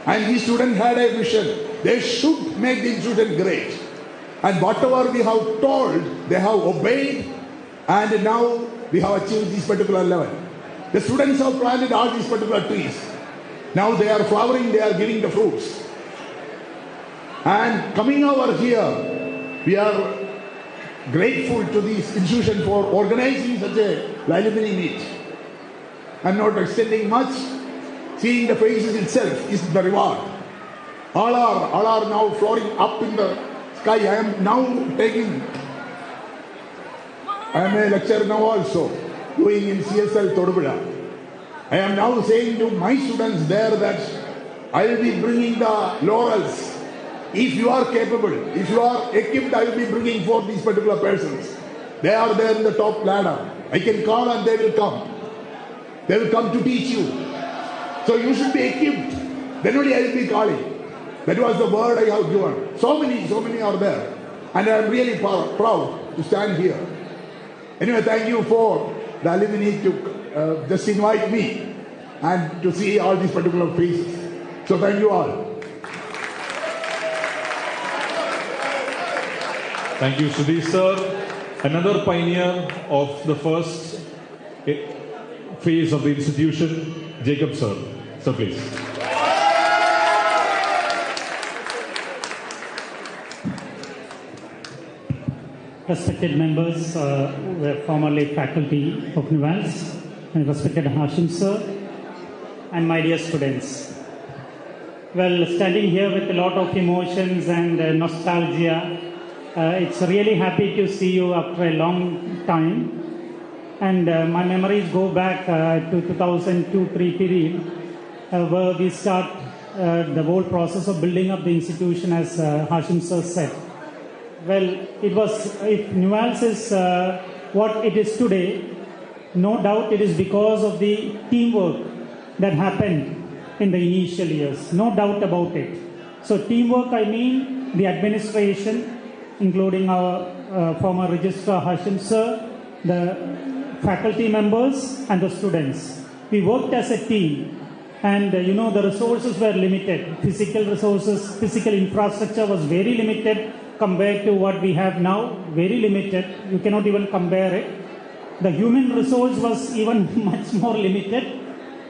S17: And these students had a vision. They should make the institution great. And whatever we have told, they have obeyed. And now we have achieved this particular level. The students have planted all these particular trees. Now they are flowering, they are giving the fruits. And coming over here, we are grateful to this institution for organizing such a alumni meet. I'm not extending much. Seeing the faces itself is the reward. All are now floating up in the sky. I am now I am a lecturer now also, doing in CSL Todupuzha. I am now saying to my students there that I will be bringing the laurels. If you are capable, if you are equipped, I will be bringing forth these particular persons. They are there in the top ladder. I can call and they will come. They will come to teach you. So you should be equipped. Then only I will be calling. That was the word I have given. So many are there. And I am really proud to stand here. Anyway, thank you for the alumni to just invite me and to see all these particular faces. So thank you all.
S1: Thank you, Sudhi sir. Another pioneer of the first phase of the institution, Jacob sir. Sir, please.
S18: Respected members, who were formerly faculty of NUALS, and respected Hashim sir, and my dear students. Well, standing here with a lot of emotions and nostalgia, it's really happy to see you after a long time. And my memories go back to 2002-03 period, where we start the whole process of building up the institution, as Hashim sir said. Well, if NUALS is what it is today, no doubt it is because of the teamwork that happened in the initial years. No doubt about it. So teamwork, I mean the administration, including our former registrar Hashim sir, the faculty members and the students. We worked as a team, and the resources were limited. Physical resources, physical infrastructure was very limited compared to what we have now, very limited. You cannot even compare it. The human resource was even much more limited.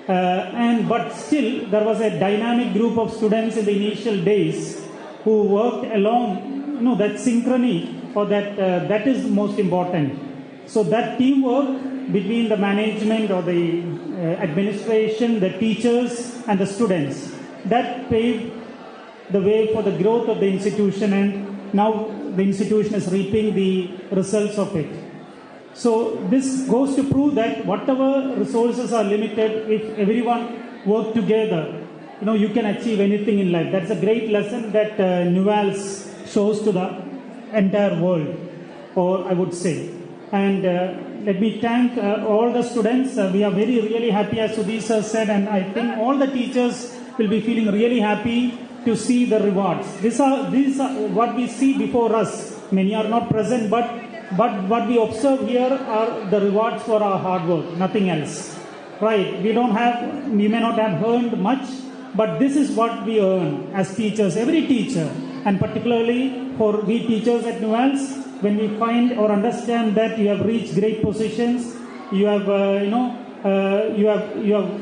S18: But still, there was a dynamic group of students in the initial days who worked along, that synchrony, or that is most important. So that teamwork between the management or the administration, the teachers and the students, that paved the way for the growth of the institution, and now the institution is reaping the results of it. So this goes to prove that whatever resources are limited, if everyone work together, you can achieve anything in life. That's a great lesson that NUALS shows to the entire world, or I would say. And let me thank all the students. We are really happy, as Sudhi sir said, and I think all the teachers will be feeling really happy to see the rewards. These are what we see before us. Many are not present, but what we observe here are the rewards for our hard work, nothing else. Right? We may not have earned much, but this is what we earn as teachers, every teacher, and particularly for we teachers at NUALS, when we find or understand that you have reached great positions, you have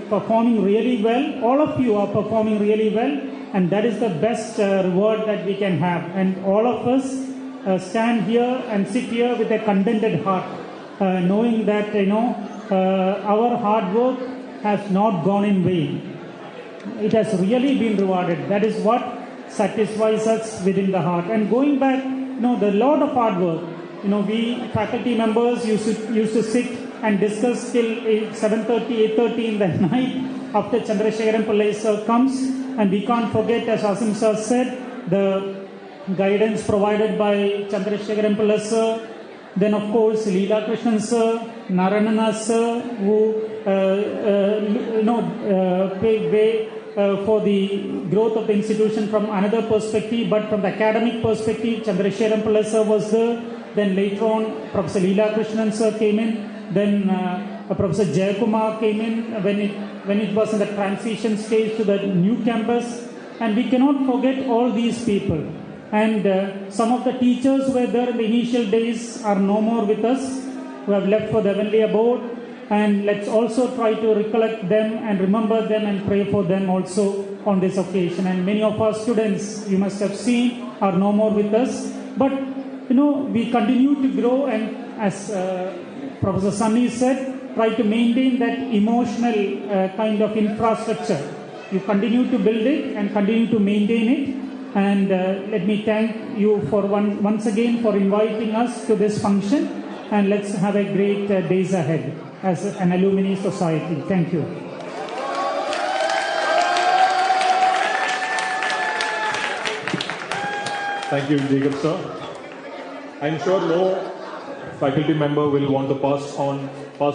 S18: performing really well. All of you are performing really well, and that is the best reward that we can have. And all of us stand here and sit here with a contented heart, knowing that our hard work has not gone in vain. It has really been rewarded. That is what satisfies us within the heart. And going back, the lot of hard work. We faculty members used to sit and discuss till 7:30, 8:30 in the night after Chandrasekharan Pillai sir comes. And we can't forget, as Asim sir said, the guidance provided by Chandrasekharan Pillai sir. Then, of course, Leela Krishnan sir, Naranana sir, who paved way for the growth of the institution from another perspective, but from the academic perspective, Chandrasekharan Pillai sir was there. Then later on, Professor Leela Krishnan sir came in. Then Professor Jayakumar came in when it was in the transition stage to the new campus. And we cannot forget all these people. And some of the teachers who were there in the initial days are no more with us, who have left for the heavenly abode. And let's also try to recollect them and remember them and pray for them also on this occasion. And many of our students, you must have seen, are no more with us. But, we continue to grow, and as Professor Sunny said, try to maintain that emotional kind of infrastructure. You continue to build it and continue to maintain it. And let me thank you for once again for inviting us to this function. And let's have a great days ahead as an alumni society. Thank you.
S1: Thank you, Jacob sir. I'm sure no faculty member will want to pass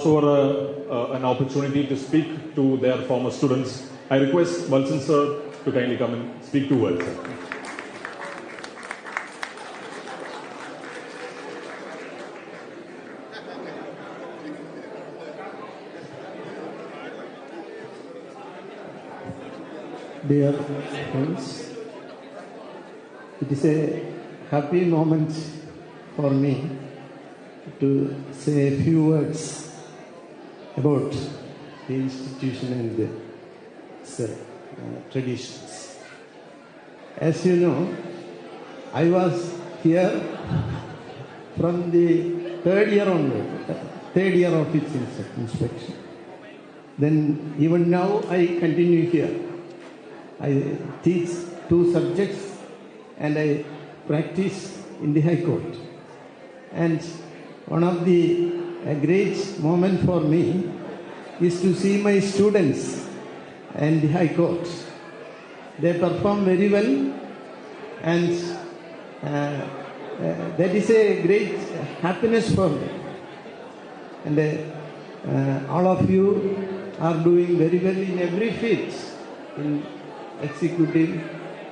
S1: over an opportunity to speak to their former students. I request Valsan sir to kindly come and speak to us.
S19: Dear friends, it is a happy moment for me to say a few words about the institution and its traditions. As you know, I was here from the third year onward, third year of its inspection. Then even now I continue here. I teach 2 subjects and I practice in the High Court. And one of the great moments for me is to see my students in the High Court. They perform very well, and that is a great happiness for me. And all of you are doing very well in every field, in executive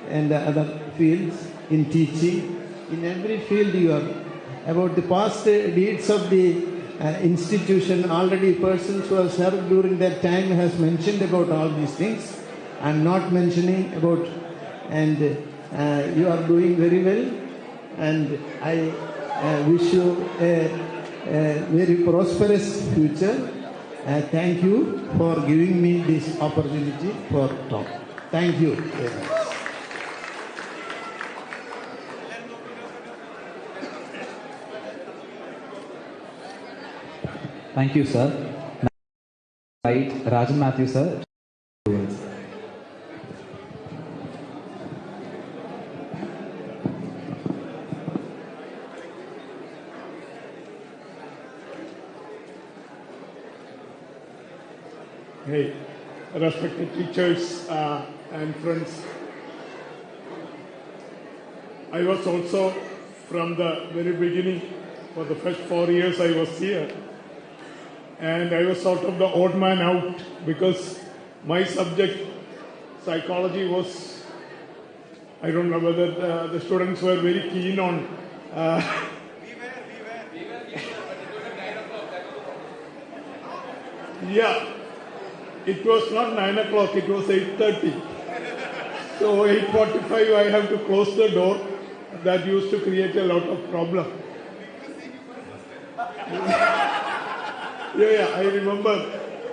S19: and other fields, in teaching. In every field you are. About the past deeds of the institution, already persons who have served during that time has mentioned about all these things. I am not mentioning about, and you are doing very well, and I wish you a very prosperous future. Thank you for giving me this opportunity for talk. Thank you very much.
S10: Thank you, sir. Right, Rajan Matthew, sir.
S16: Hey, respected teachers and friends. I was also from the very beginning, for the first 4 years I was here. And I was sort of the odd man out because my subject, psychology, was, I don't know whether the students were very keen on. Yeah, it was not 9 o'clock, it was 8:30. So 8:45 I have to close the door. That used to create a lot of problem. Yeah, I remember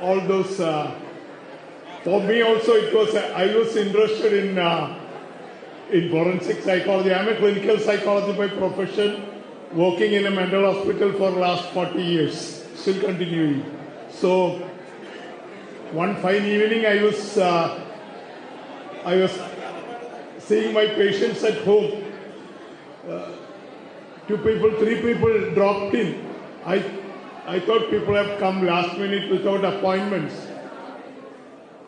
S16: all those. For me also, it was. I was interested in forensic psychology. I am a clinical psychologist by profession, working in a mental hospital for last 40 years, still continuing. So one fine evening I was seeing my patients at home. 2 people, 3 people dropped in. I thought people have come last minute without appointments.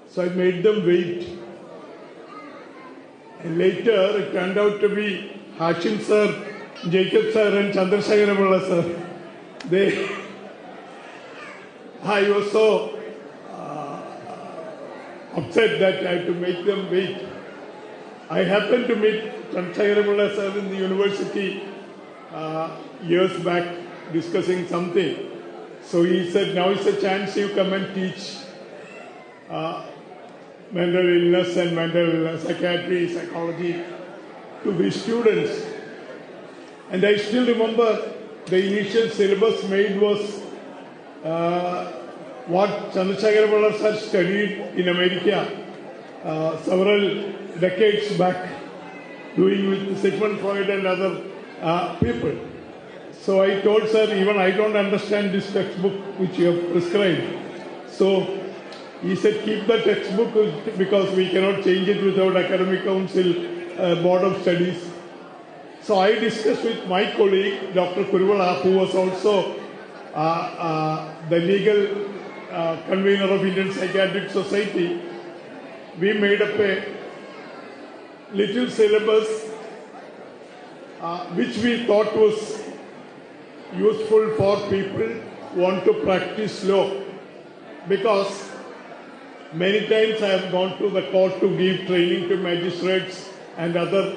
S16: So I made them wait. And later it turned out to be Hashim sir, Jacob sir and Chandrasekhara sir. I was so upset that I had to make them wait. I happened to meet Chandrasekhara sir in the university years back discussing something. So he said, now is a chance you come and teach mental illness and mental psychiatry, psychology to these students. And I still remember the initial syllabus made was what Chandrasekhara sir studied in America several decades back, doing with Sigmund Freud and other people. So I told sir, even I don't understand this textbook which you have prescribed. So he said, keep the textbook because we cannot change it without academic council, board of studies. So I discussed with my colleague, Dr. Kuruvala, who was also the legal convener of Indian Psychiatric Society. We made up a little syllabus which we thought was useful for people who want to practice law. Because many times I have gone to the court to give training to magistrates and other.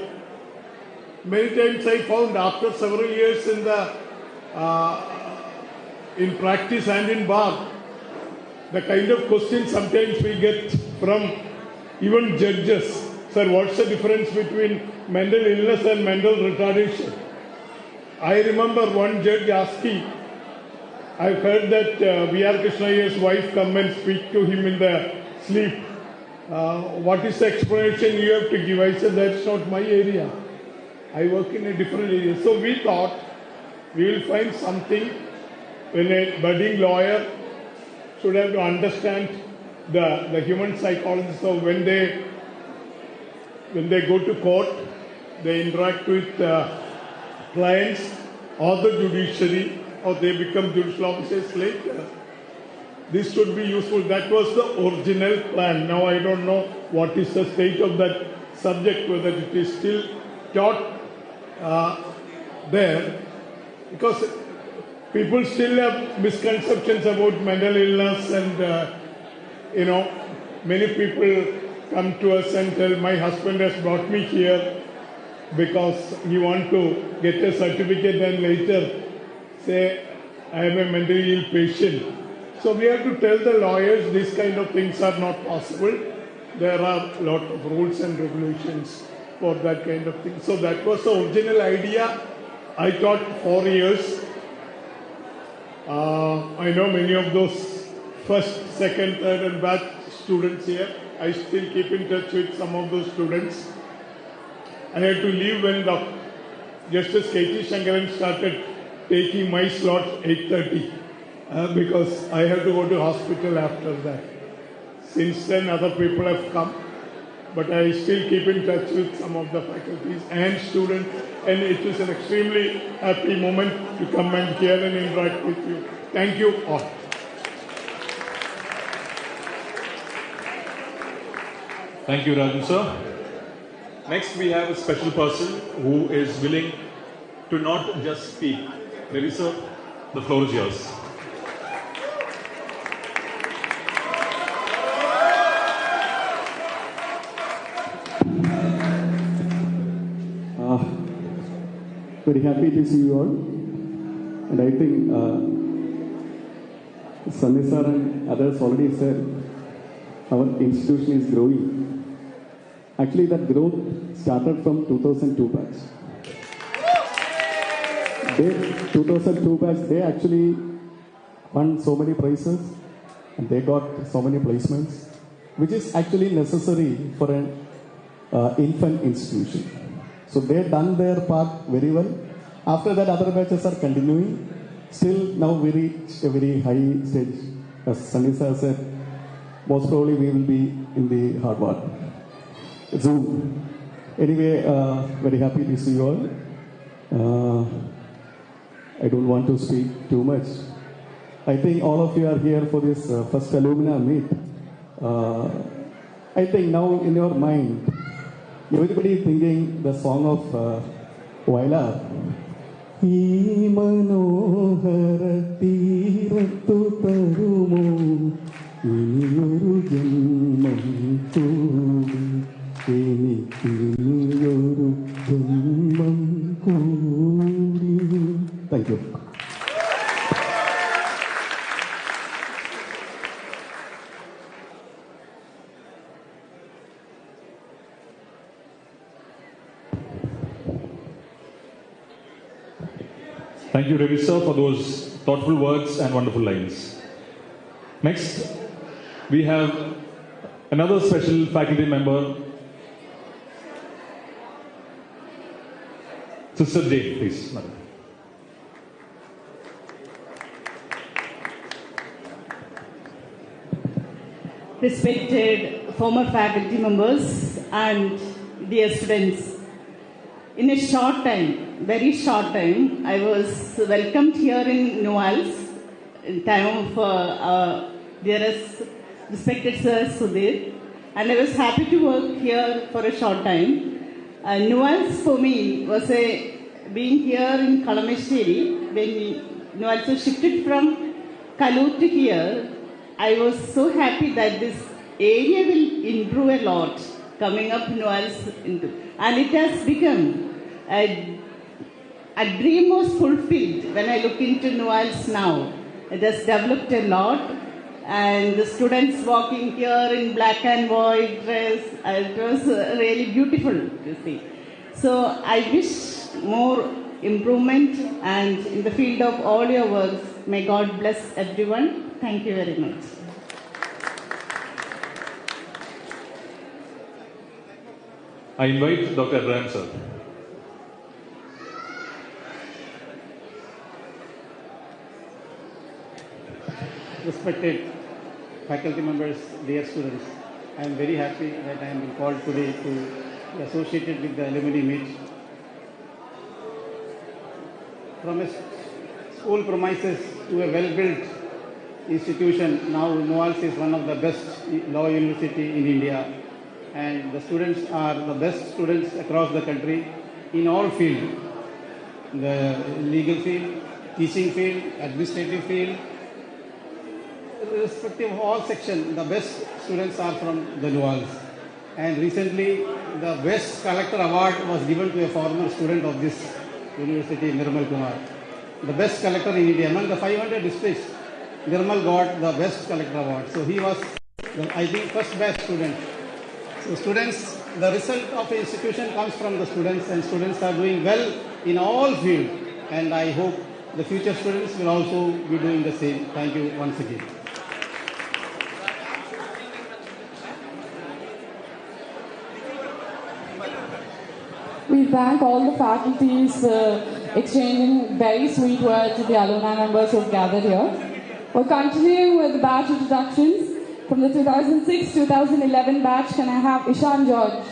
S16: Many times I found after several years in practice and in bar, the kind of questions sometimes we get from even judges. Sir, what's the difference between mental illness and mental retardation? I remember one judge asking, I've heard that V.R. Krishna Iyer's wife come and speak to him in the sleep. What is the explanation you have to give? I said, that's not my area. I work in a different area. So we thought we will find something when a budding lawyer should have to understand the human psychology. So when they go to court, they interact with clients or the judiciary, or they become judicial officers later. This should be useful. That was the original plan. Now I don't know what is the state of that subject, whether it is still taught there, because people still have misconceptions about mental illness, and many people come to us and tell, my husband has brought me here because he wants to get a certificate and later say, I am a mentally ill patient. So we have to tell the lawyers these kind of things are not possible. There are a lot of rules and regulations for that kind of thing. So that was the original idea. I taught 4 years. I know many of those first, second, third and batch students here. I still keep in touch with some of those students. I had to leave when Justice K.T. Shankaran started taking my slot 8:30 because I have to go to hospital after that. Since then other people have come, but I still keep in touch with some of the faculties and students, and it is an extremely happy moment to come and hear and interact with you. Thank you all.
S1: Thank you, Rajan sir. Next, we have a special person who is willing to not just speak. Lady sir, the floor is yours.
S20: Very happy to see you all. And I think Sunny sir and others already said our institution is growing. Actually, that growth started from 2002 batch. 2002 batch, they actually won so many prizes and they got so many placements, which is actually necessary for an infant institution. So they done their part very well, After that, other batches are continuing. Still, now we reach a very high stage. As Sunny sir said, most probably we will be in the Harvard Zoom. Anyway, very happy to see you all. I don't want to speak too much. I think all of you are here for this first alumni meet. I think now in your mind, everybody thinking the song of Viola. ഈ മനോഹര തീരത്തു തരുമോ ഇനിയൊരു ജന്മം കൂടി എനിക്കിനിയൊരു ജന്മം കൂടി. Thank you.
S1: Thank you, Ravi sir, for those thoughtful words and wonderful lines. Next, we have another special faculty member, Sister Jane, please, madam.
S21: Respected former faculty members and dear students, in a short time, very short time, I was welcomed here in NUALS in time of dearest respected Sir Sudhir, and I was happy to work here for a short time. NUALS for me was being here in Kalamesheri. When NUALS was shifted from Kalur to here, I was so happy that this area will improve a lot coming up NUALS into, and it has become a dream was fulfilled when I look into NUALS now. It has developed a lot, and the students walking here in black and white dress, it was really beautiful to see. So I wish more improvement and in the field of all your works. May God bless everyone. Thank you very much.
S1: I invite Dr. Abraham sir.
S22: Respected faculty members, dear students, I am very happy that I am being called today to be associated with the alumni meet. From a school premises to a well-built institution, now NUALS is one of the best law university in India, and the students are the best students across the country in all fields, the legal field, teaching field, administrative field. Irrespective of all sections, the best students are from the NUALS. And recently, the Best Collector Award was given to a former student of this university, Nirmal Kumar. The best collector in India. Among the 500 districts, Nirmal got the Best Collector Award. So he was, I think, first best student. So students, the result of an institution comes from the students, and students are doing well in all fields. And I hope the future students will also be doing the same. Thank you once again.
S3: We thank all the faculties exchanging very sweet words with the alumni members who have gathered here. We're continuing with the batch introductions. From the 2006-2011 batch, can I have Ishan George?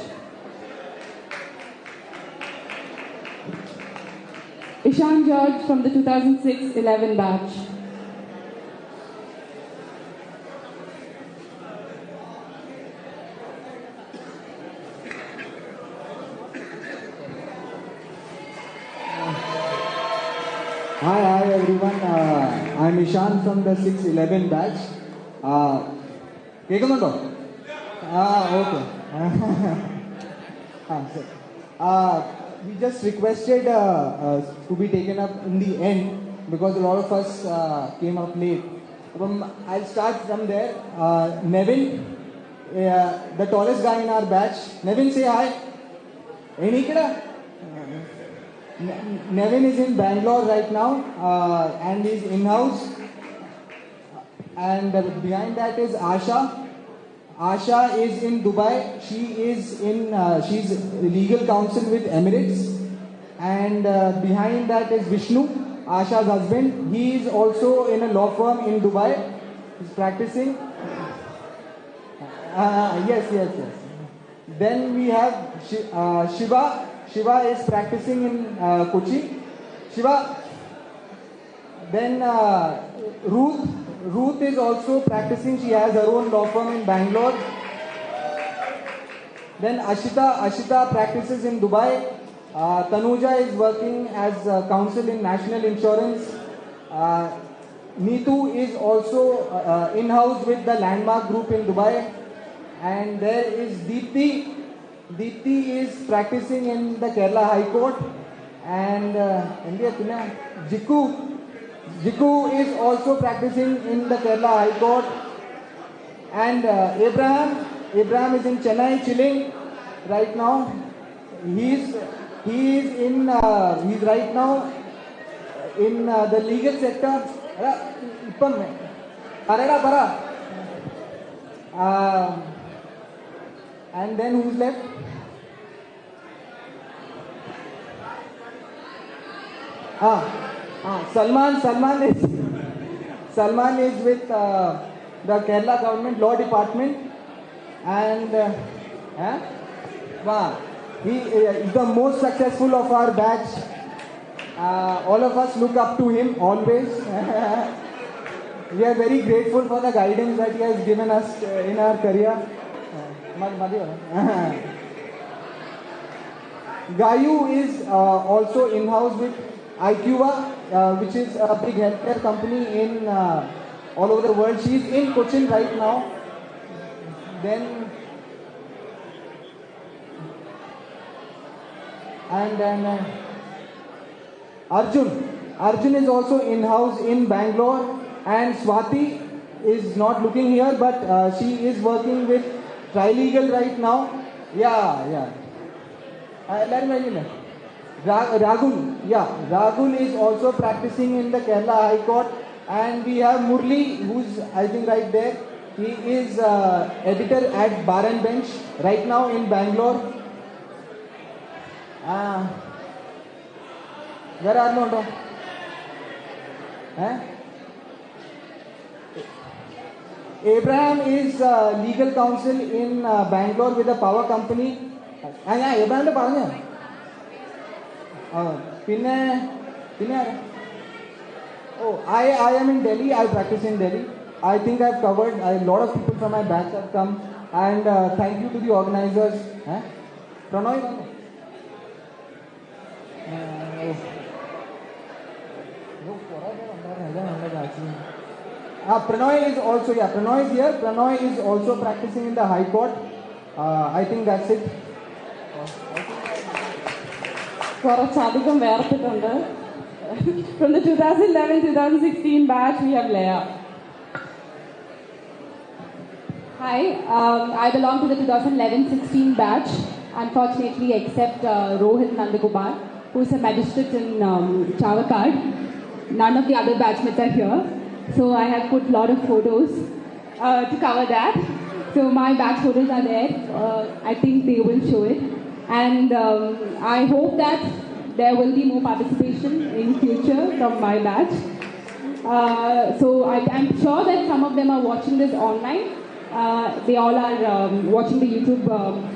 S3: Ishan George from the 2006-11 batch.
S23: Hi everyone. I'm Ishan from the 611 batch. കേൾക്കുന്നുണ്ടോ? Okay. We just requested to be taken up in the end because a lot of us came up late. I'll start from there. Nevin, the tallest guy in our batch. Nevin, say hi. Nevin is in Bangalore right now and is in-house. And behind that is Asha. Asha is in Dubai. She's legal counsel with Emirates. And behind that is Vishnu, Asha's husband. He is also in a law firm in Dubai. He's practicing. Yes. Then we have Shiva. Shiva is practicing in Kochi. Shiva. Then Ruth. Ruth is also practicing. She has her own law firm in Bangalore. Then Ashita practices in Dubai. Tanuja is working as counsel in National Insurance. Neetu is also in-house with the Landmark Group in Dubai. And there is Deepthi. Deepthi is practicing in the Kerala High Court. And Jiku is also practicing in the Kerala High Court. And Abraham is in Chennai chilling right now. He's right now in the legal sector. And then who's left? Salman is with the Kerala government law department, and he is the most successful of our batch. All of us look up to him always. We are very grateful for the guidance that he has given us in our career. Gayu is also in-house with IQVA, which is a big healthcare company in all over the world. She is in Cochin right now. Then Arjun is also in-house in Bangalore, and Swati is not looking here, but she is working with Trilegal right now. Ragul is also practicing in the Kerala High Court, and we have Murli, who's I think right there. He is editor at Bar and Bench right now in Bangalore. Where are you? Abraham is legal counsel in Bangalore with a power company. Abraham I am in Delhi. I practice in Delhi. I think I've covered. A lot of people from my batch have come, and thank you to the organizers. Pranoy. Pranoy is also Pranoy is here. Pranoy is also practicing in the High Court. I think that's it.
S3: From the 2011-2016 batch, we have Leah. Hi, I belong to the 2011-16 batch. Unfortunately, except Rohit Nandakumar, who is a magistrate in Chavakad. None of the other batchmates are here. So I have put a lot of photos to cover that. So my batch photos are there. I think they will show it. And I hope that there will be more participation in future from my batch. So I'm sure that some of them are watching this online. They all are watching the YouTube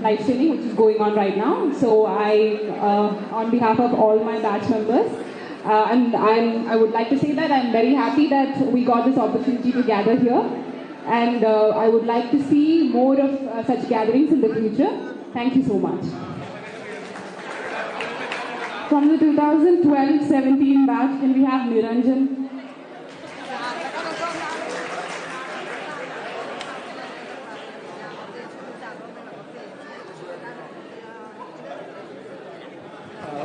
S3: live streaming, which is going on right now. So on behalf of all my batch members, and I would like to say that I'm very happy that we got this opportunity to gather here. And I would like to see more of such gatherings in the future. Thank you so much. From the 2012-17 batch, can we have Niranjan?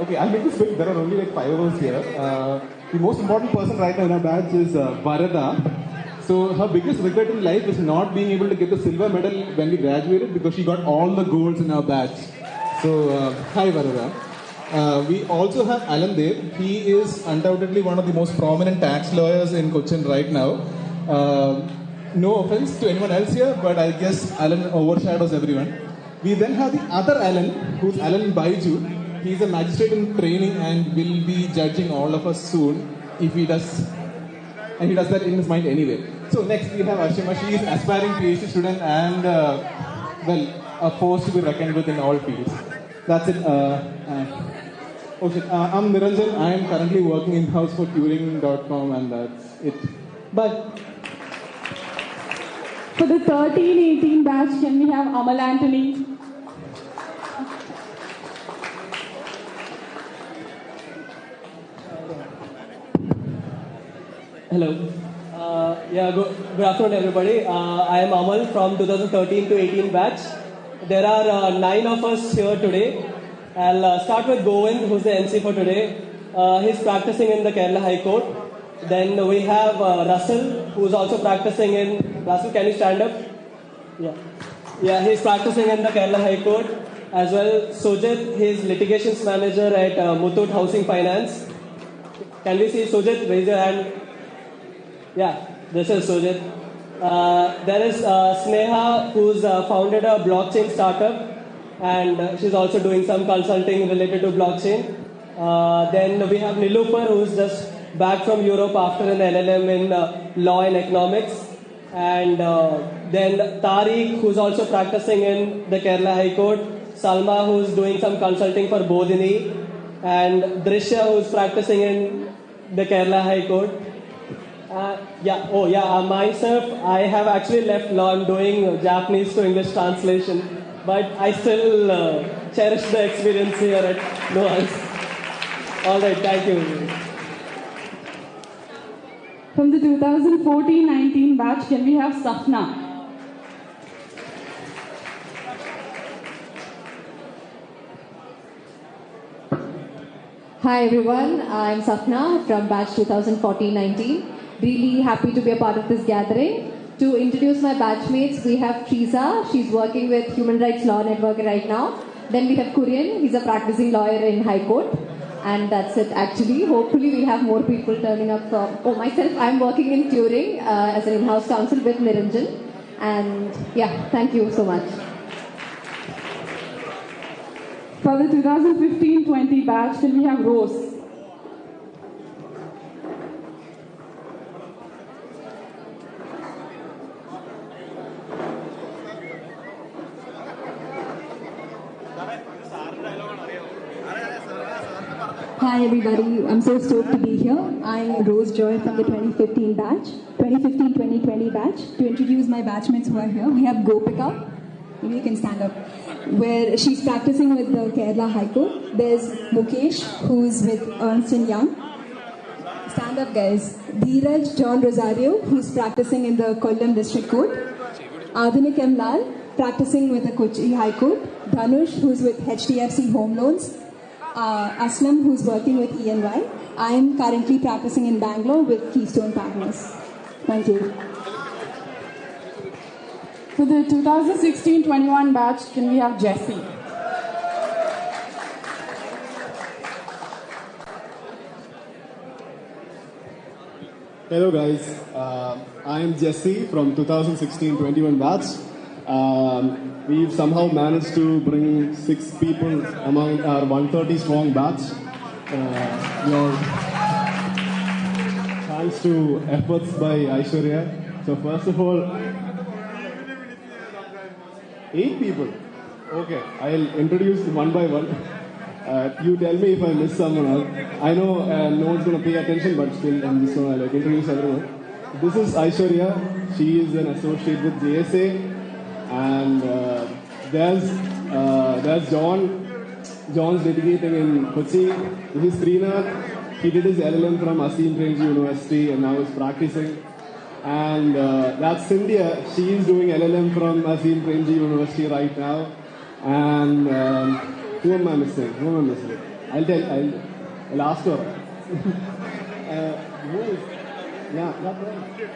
S20: Okay, I'll make this quick. There are only like 5 of us here. The most important person right now in our batch is Varada. So her biggest regret in life is not being able to get the silver medal when we graduated because she got all the golds in our batch. So hi Varada. We also have Alan there. He is undoubtedly one of the most prominent tax lawyers in Cochin right now. No offense to anyone else here, but I guess Alan overshadows everyone. We then have the other Alan, who's Alan Baiju.
S2: he's a magistrate in training and will be judging all of us soon if he does, and he does that in his mind anyway. So next we have Ashima. She is an aspiring PhD student and a force to be reckoned with in all fields. That's it. I'm Niranjan. I am currently working in-house for Turing.com and that's it. Bye.
S3: For the 13-18 batch, can we have Amal Anthony?
S4: Hello. Good afternoon, everybody. I am Amal from 2013 to 18 batch. There are 9 of us here today. I'll start with Govind, who's the MC for today. He's practicing in the Kerala High Court. Then we have Russell, who's also practicing in... Russell, can you stand up? Yeah, he's practicing in the Kerala High Court. As well, Sujit, he's litigations manager at Muthoot Housing Finance. Can we see Sujit? Raise your hand. Yeah, this is Sujit. There is Sneha, who's founded a blockchain startup. And she's also doing some consulting related to blockchain. Then we have Nilufar, who's just back from Europe after an LLM in law and economics. And then Tariq, who's also practicing in the Kerala High Court. Salma, who's doing some consulting for Bodhini. And Drishya, who's practicing in the Kerala High Court. Myself, I have actually left law. I'm doing Japanese to English translation. But I still cherish the experience here at NUALS. All right, thank you.
S3: From the 2014-19 batch, can we have Safna?
S7: Hi everyone, I'm Safna from batch 2014-19. Really happy to be a part of this gathering. To introduce my batchmates, we have Teresa. She's working with Human Rights Law Network right now. Then we have Kurian. He's a practicing lawyer in High Court. And that's it actually. Hopefully we'll have more people turning up. Myself, I'm working in Turing as an in-house counsel with Niranjan. And yeah, thank you so much.
S3: For the 2015-20 batch, can we have Rose?
S5: Hi everybody, I'm so stoked to be here. I'm Rose Joy from the 2015 batch, 2015-2020 batch. To introduce my batchmates who are here, we have Gopika, maybe you can stand up, where she's practicing with the Kerala High Court. There's Mukesh, who's with Ernst & Young. Stand up guys. Dheeraj John Rosario, who's practicing in the Kollam District Court. Adhanik M. Lal, practicing with the Kochi High Court. Dhanush, who's with HDFC Home Loans. Aslam, who's working with ENY. I am currently practicing in Bangalore with Keystone Partners. Thank you.
S3: For the 2016-21 batch, can we have Jessie?
S20: Hello guys, I am Jesse from 2016-21 batch. We've somehow managed to bring 6 people among our 130 strong batch. Thanks to efforts by Aishwarya. So first of all, 8 people. Okay, I'll introduce one by one. You tell me if I miss someone else. I know no one's going to pay attention, but still I'm just going to introduce everyone. This is Aishwarya. She is an associate with JSA. And there's John. John's litigating in Kochi. This is Srinath. He did his LLM from Asim Premji University and now is practicing. And that's Cynthia. She is doing LLM from Asim Premji University right now. And who am I missing? I'll ask her. Who is? Yeah, that's right.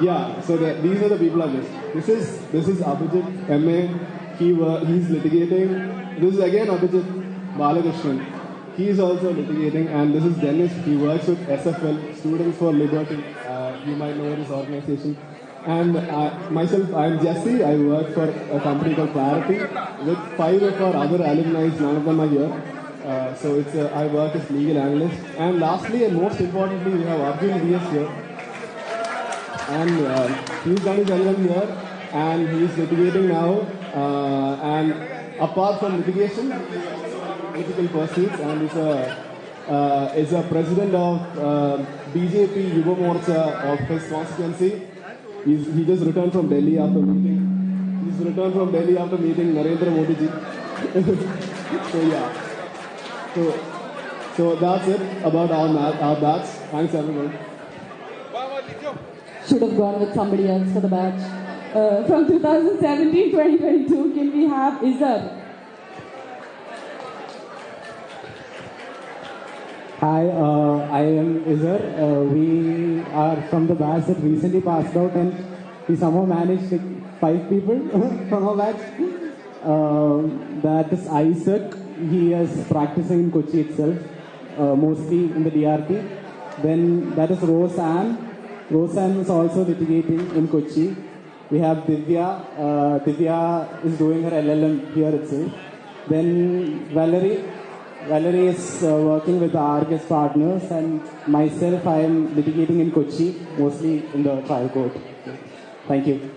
S20: Yeah. So these are the people I missed. This is Abhijit MA. He's litigating. This is again Abhijit Balakrishnan. He is also litigating, and this is Dennis. He works with SFL, Students for Liberty. You might know this organization. And myself, I'm Jesse. I work for a company called Clarity with 5 of our other alumni. None of them are here. So I work as legal analyst. And lastly, and most importantly, we have Arjun VS here. And he's done his LLM here, and he's litigating now. And apart from litigation, he's also political pursuits, and is a president of BJP Yuva Morcha of his constituency. He just returned from Delhi after meeting. Narendra Modi ji. So yeah. So that's it about our batch. Thanks everyone.
S3: Should have gone with somebody else for the batch. From 2017-2022, can we have Izar?
S23: Hi, I am Izar. We are from the batch that recently passed out, and we somehow managed 5 people from our batch. That is Isaac. He is practicing in Kochi itself, mostly in the DRT. Then that is Roseanne. Roseanne is also litigating in Kochi. We have Divya. Divya is doing her LLM here itself. Then Valerie. Valerie is working with the RGS partners, and myself, I am litigating in Kochi, mostly in the trial court. Thank you.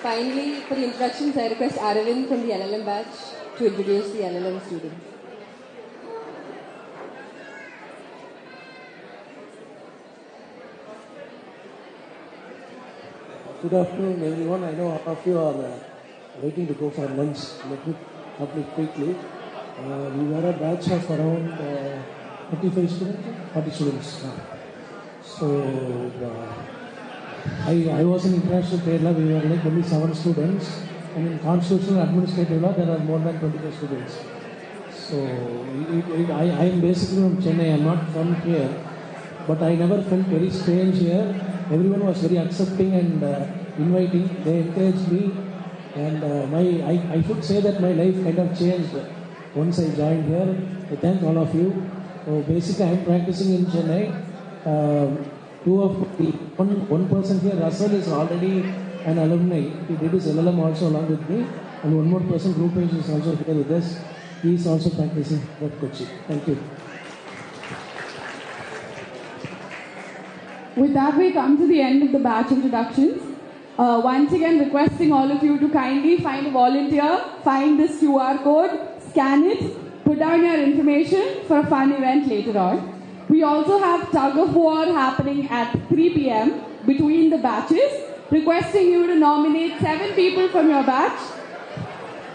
S7: Finally, for the introductions, I request Aravind from the LLM batch to introduce the LLM students.
S6: Good afternoon, everyone. I know all of you are waiting to go for lunch. Let me complete quickly. We were a batch of around 35 students, 40 students. So I was in international trade law. We were like only 7 students. And in constitutional administrative law, there are more than 25 students. So I am basically from Chennai. I am not from here. But I never felt very strange here. Everyone was very accepting and inviting. They encouraged me, and I should say that my life kind of changed once I joined here. I thank all of you. So basically, I am practicing in Chennai. One person here, Russell, is already an alumni. He did his LLM also along with me, and one more person, Group H, is also here with us. He is also practicing at Kochi. Thank you.
S3: With that, we come to the end of the batch introductions. Once again, requesting all of you to kindly find a volunteer, find this QR code, scan it, put down your information for a fun event later on. We also have tug of war happening at 3 p.m. between the batches, requesting you to nominate 7 people from your batch.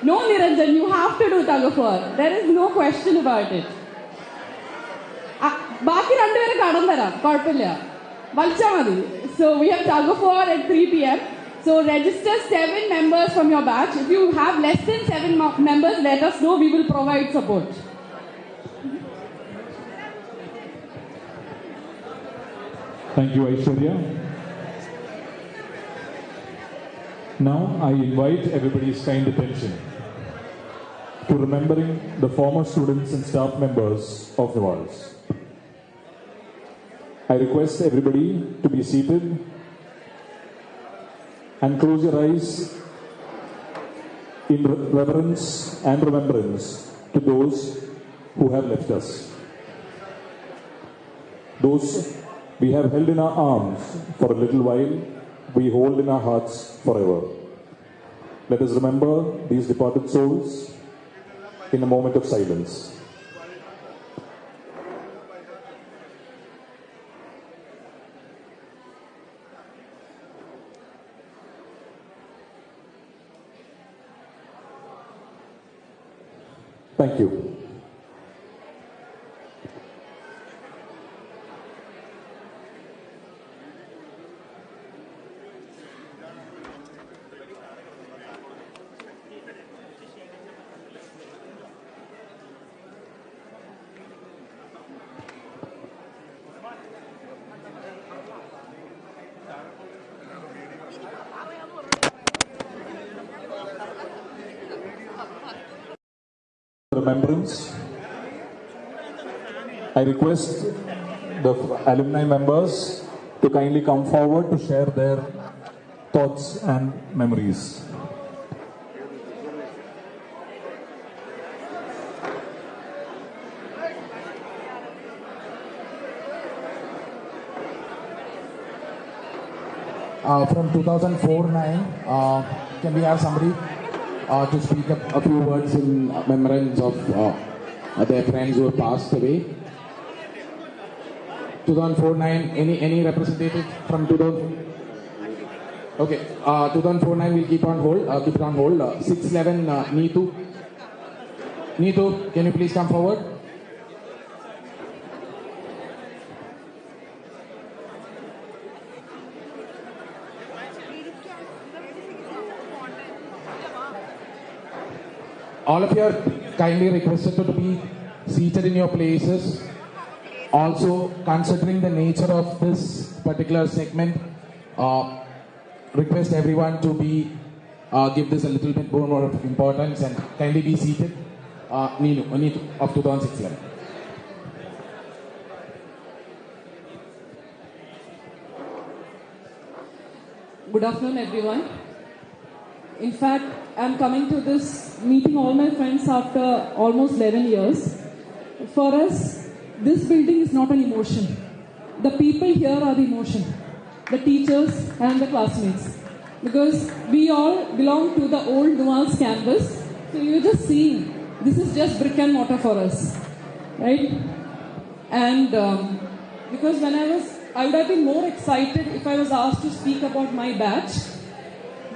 S3: No, Niranjan, you have to do tug of war. There is no question about it. So we have tug of war at 3 p.m. So register 7 members from your batch. If you have less than 7 members, let us know. We will provide support.
S1: Thank you, Aishwarya. Now I invite everybody's kind attention to remembering the former students and staff members of NUALS. I request everybody to be seated and close your eyes in reverence and remembrance to those who have left us. Those we have held in our arms for a little while, we hold in our hearts forever. Let us remember these departed souls in a moment of silence. Thank you. Remembrance. I request the alumni members
S8: to kindly come forward to share their thoughts and memories.
S9: From 2004-9, can we have somebody to speak a few words in remembrance of their friends who have passed away? 2004-9, any representative from 2000? Okay, 2004-9 we'll keep on hold. Keep it on hold. 611 Neetu. Neetu, can you please come forward? All of you are kindly requested to be seated in your places. Also, considering the nature of this particular segment, request everyone to give this a little bit more of importance and kindly be seated. Neetu of 2006-11.
S3: Good afternoon, everyone. In fact, I'm coming to this meeting all my friends after almost 11 years. For us, this building is not an emotion. The people here are the emotion. The teachers and the classmates. Because we all belong to the old NUALS campus. So you're just seeing, this is just brick and mortar for us. Right? And because when I would have been more excited if I was asked to speak about my batch.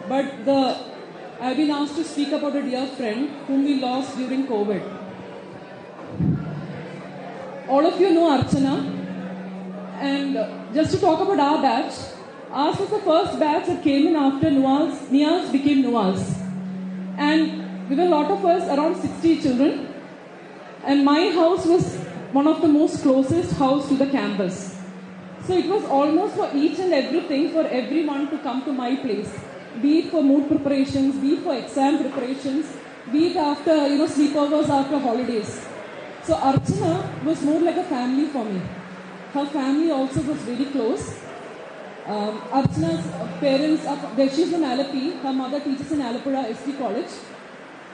S3: But I've been asked to speak about a dear friend whom we lost during COVID. All of you know Archana. And just to talk about our batch, ours was the first batch that came in after NUALS became NUALS. And we were a lot of us, around 60 children. And my house was one of the most closest house to the campus. So it was almost for each and everything for everyone to come to my place. Be it for mood preparations, be it for exam preparations, be it after, sleepovers after holidays. So Archana was more like a family for me. Her family also was very close. Archana's parents, she's from Alapi. Her mother teaches in Alapura ST College.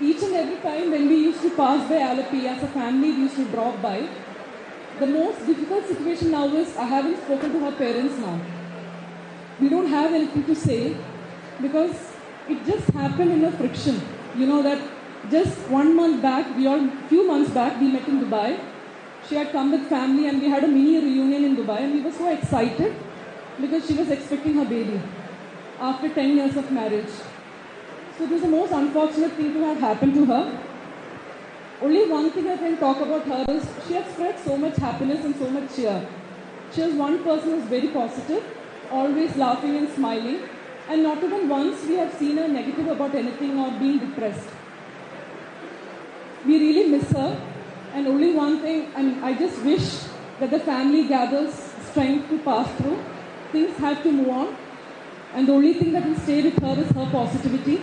S3: Each and every time when we used to pass by Alapi as a family, we used to drop by. The most difficult situation now is I haven't spoken to her parents now. We don't have anything to say. Because it just happened in a friction. You know that just 1 month back, few months back, we met in Dubai. She had come with family and we had a mini reunion in Dubai and we were so excited because she was expecting her baby after 10 years of marriage. So it was the most unfortunate thing to have happened to her. Only one thing I can talk about her is she had spread so much happiness and so much cheer. She was one person who was very positive, always laughing and smiling. And not even once we have seen her negative about anything or being depressed. We really miss her. And only one thing, I just wish that the family gathers strength to pass through. Things have to move on. And the only thing that will stay with her is her positivity,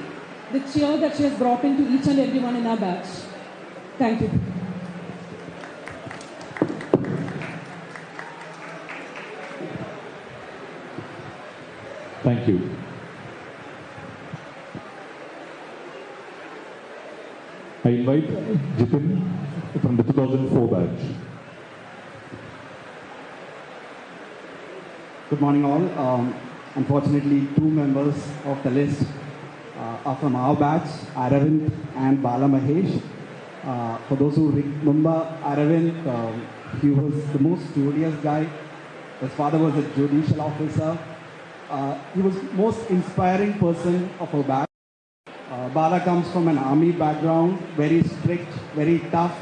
S3: the cheer that she has brought into each and everyone in our batch. Thank you.
S8: Thank you. I invite Jitin from the 2004 batch.
S11: Good morning all. Unfortunately, two members of the list are from our batch, Aravind and Bala Mahesh. For those who remember Aravind, he was the most studious guy. His father was a judicial officer. He was the most inspiring person of our batch. Bala comes from an army background, very strict, very tough,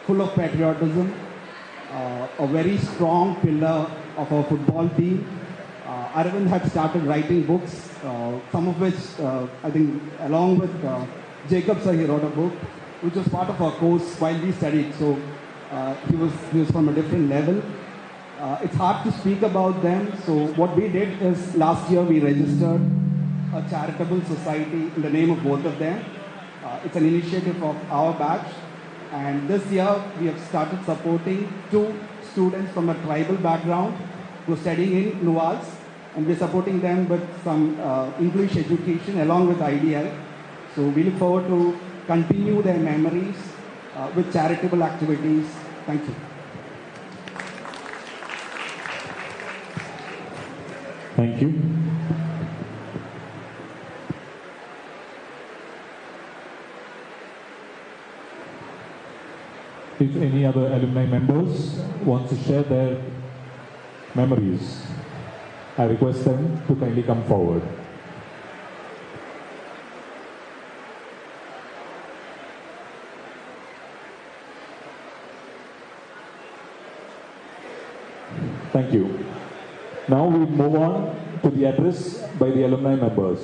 S11: full of patriotism, a very strong pillar of our football team. Aravind had started writing books, some of which I think along with Jacob sir, he wrote a book, which was part of our course while we studied. So he was from a different level. It's hard to speak about them. So what we did is last year we registered a charitable society in the name of both of them. It's an initiative of our batch. And this year we have started supporting two students from a tribal background who are studying in NUALS, and we're supporting them with some English education along with IDL. So we look forward to continue their memories with charitable activities. Thank you.
S8: Thank you. If any other alumni members want to share their memories, I request them to kindly come forward. Thank you. Now we move on to the address by the alumni members.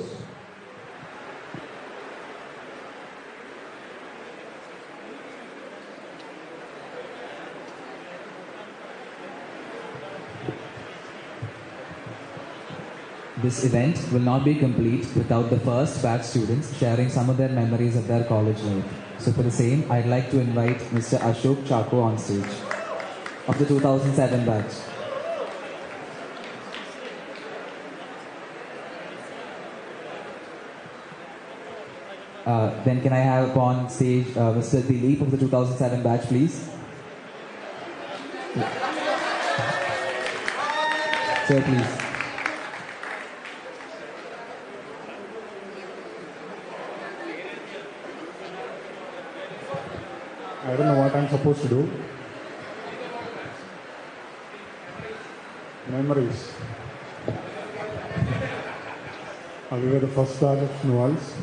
S10: This event will not be complete without the first batch students sharing some of their memories of their college life. So for the same, I'd like to invite Mr. Ashok Chako on stage of the 2007 batch. Then can I have upon stage Mr. Dilip of the 2007 batch, please? Sir, please.
S20: I don't know what I'm supposed to do. Memories. We were the first batch of NUALS.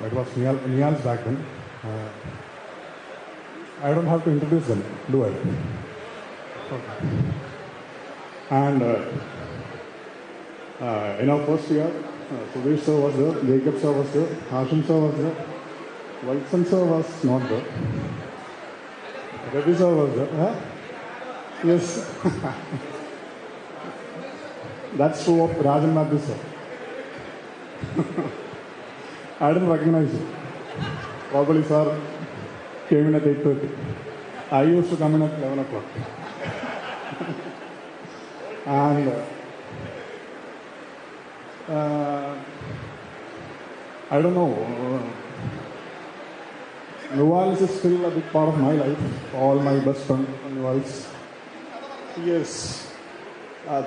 S20: It was NUALS back then. I don't have to introduce them, do I? Okay. And in our first year, Sudesh sir was there, Jacob sir was there, Hashim sir was there, Wilson sir was not there. Ravi sir was there. Huh? Yes. That's true of Rajan Matthew sir. I didn't recognize you. Probably sir came in at 8:30. I used to come in at 11 o'clock. And I don't know. NUALS is still a big part of my life. All my best friends from NUALS. Yes.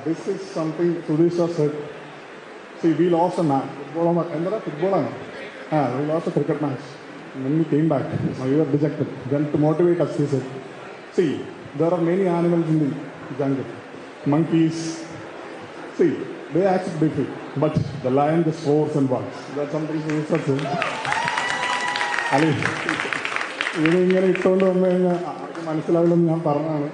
S20: This is something Sudesh sir said. See, we lost a match. We lost a cricket match. And when we came back, we were dejected. Then to motivate us, he said, see, there are many animals in the jungle. Monkeys. See, they accept defeat. But the lion just roars and barks. That's something Sudesh sir said. Ali, ഇങ്ങനെ ഇട്ടുകൊണ്ട് വന്നു കഴിഞ്ഞാൽ ആർക്കും മനസ്സിലാവില്ലെന്ന് ഞാൻ പറഞ്ഞതാണ്.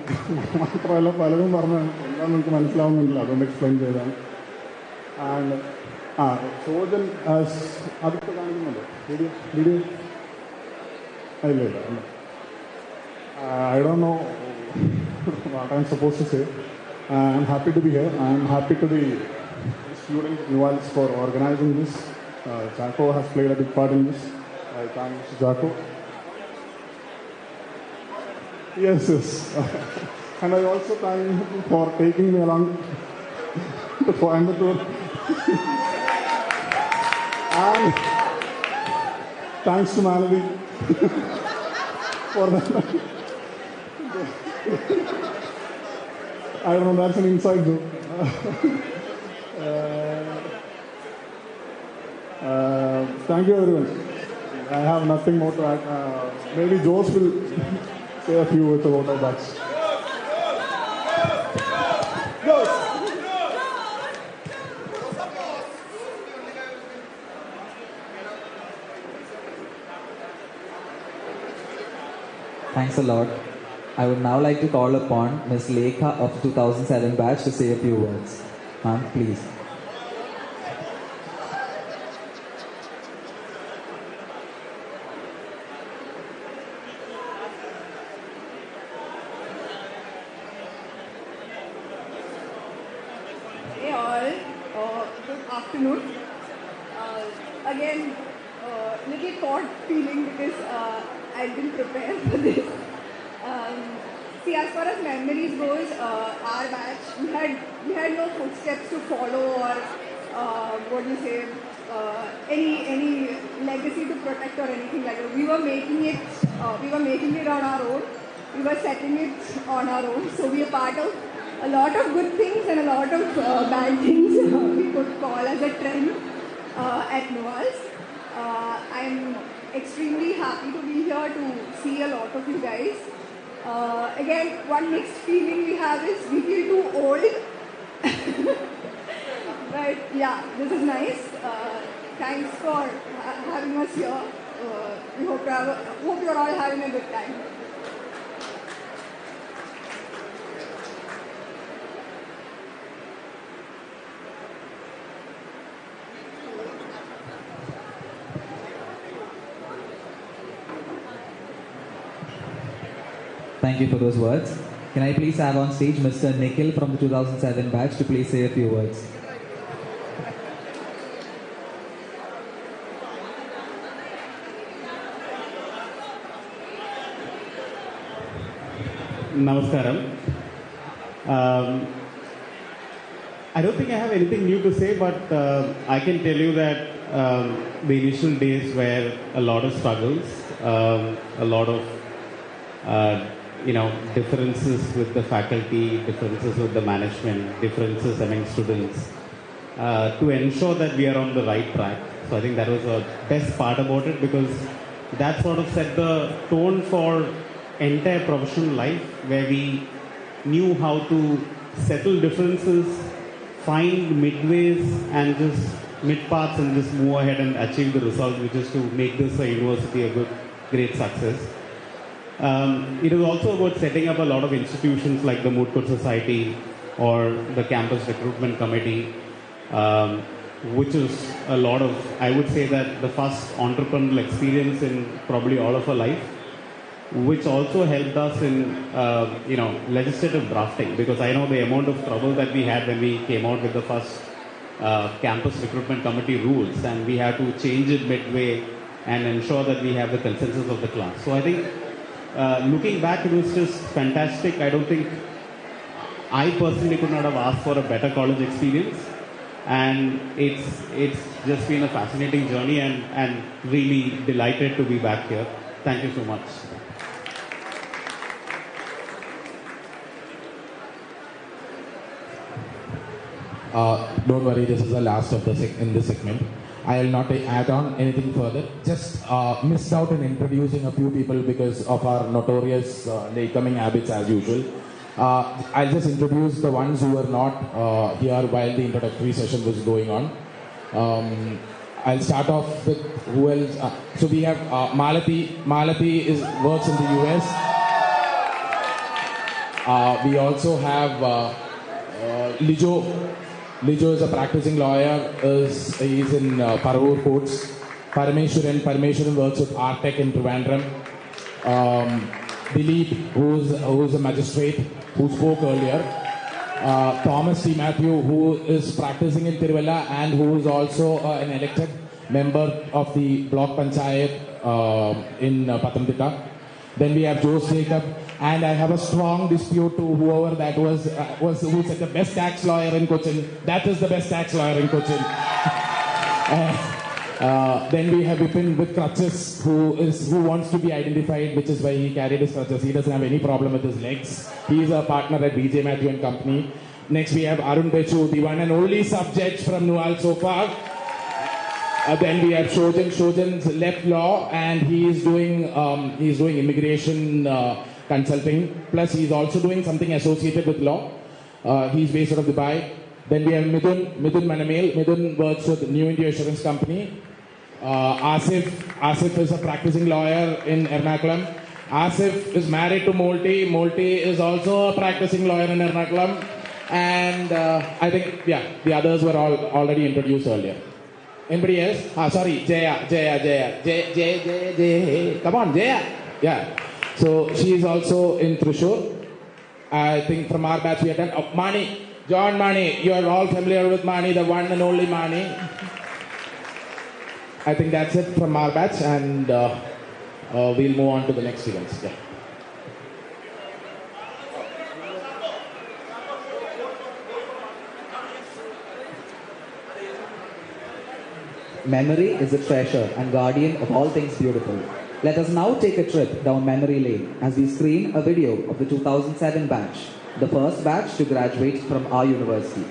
S20: മാത്രമല്ല പലരും പറഞ്ഞതാണ്. എന്താണെന്ന് നമുക്ക് മനസ്സിലാവുന്നില്ല. അതുകൊണ്ട് എക്സ്പ്ലെയിൻ ചെയ്താണ്. ആൻഡ് സോജൻ അതിപ്പോൾ കാണിക്കുന്നുണ്ടോ? വീഡിയോ ഇല്ല. I don't know what I'm supposed to say. I'm happy to be here. I'm happy to be student NUALS for organizing this. Chako has played a big part in this. I thank Mr. Chako. Yes. And I also thank him for taking me along to Coimbatore. And thanks to Maladi for that. I don't know, that's an inside joke. Thank you everyone. I have nothing more to add. Maybe Jose will say a few words about our batch.
S10: Thanks a lot. I would now like to call upon Ms. Lekha of 2007 batch to say a few words. Ma'am, please.
S12: Hey all, good afternoon. Again, little caught feeling because I didn't prepare for this. See, as far as memories goes, our batch, we had no footsteps to follow or what do you say, any legacy to protect or anything like that. We were making it on our own. We were setting it on our own. So we are part of a lot of good things and a lot of bad things we could call as a trend at NUALS. I'm extremely happy to be here to see a lot of you guys. Again, one mixed feeling we have is we feel too old. But yeah, this is nice. Thanks for having us here. We hope you're all having a good time.
S10: Thank you for those words. Can I please have on stage Mr. Nikhil from the 2007 batch to please say a few words.
S22: Namaskaram. I don't think I have anything new to say, but I can tell you that the initial days were a lot of struggles, a lot of differences with the faculty, differences with the management, differences among students, to ensure that we are on the right track. So I think that was the best part about it, because that sort of set the tone for entire professional life, where we knew how to settle differences, find midways and just mid-paths and just move ahead and achieve the result, which is to make this a university a great success. It is also about setting up a lot of institutions like the Mood Court Society or the Campus Recruitment Committee, which is a lot of, I would say that the first entrepreneurial experience in probably all of our life, which also helped us in, legislative drafting, because I know the amount of trouble that we had when we came out with the first Campus Recruitment Committee rules, and we had to change it midway and ensure that we have the consensus of the class. So I think looking back, it was just fantastic. I don't think I personally could not have asked for a better college experience, and it's just been a fascinating journey, and really delighted to be back here. Thank you so much.
S9: Don't worry, this is the last of in this segment. I will not add on anything further. Just missed out in introducing a few people because of our notorious late-coming habits as usual. I'll just introduce the ones who were not here while the introductory session was going on. I'll start off with who else. So we have Malati. Malati works in the US. We also have Lijo. Lijo is a practicing lawyer. He's in Parur Courts. Parameshwaran works with Artec in Trivandrum. Dilip, who's a magistrate, who spoke earlier. Thomas T. Matthew, who is practicing in Tiruvalla and who is also an elected member of the Block Panchayat in Pathamthita. Then we have Jose Jacob, and I have a strong dispute to whoever that was who said the best tax lawyer in Cochin. That is the best tax lawyer in Cochin. Then we have Vipin with crutches, who wants to be identified, which is why he carried his crutches. He doesn't have any problem with his legs. He is a partner at BJ Matthew and Company. Next we have Arun Bechu, the one and only subject from NUALS so far. Then we have Shojan. Shojan's left law, and he is doing immigration consulting. Plus, he's also doing something associated with law. He's based out of Dubai. Then we have Midun Manamel. Midun works with New India Assurance Company. Asif is a practicing lawyer in Ernakulam. Asif is married to Molti. Molti is also a practicing lawyer in Ernakulam. And I think, the others were all already introduced earlier. Anybody else? Sorry, Jaya. Come on, Jaya. Yeah. So she is also in Thrissur. I think from our batch we have done. Mani, John Mani. You are all familiar with Mani, the one and only Mani. I think that's it from our batch, and we'll move on to the next events. Yeah.
S10: Memory is a treasure and guardian of all things beautiful. Let us now take a trip down memory lane as we screen a video of the 2007 batch, the first batch to graduate from our university.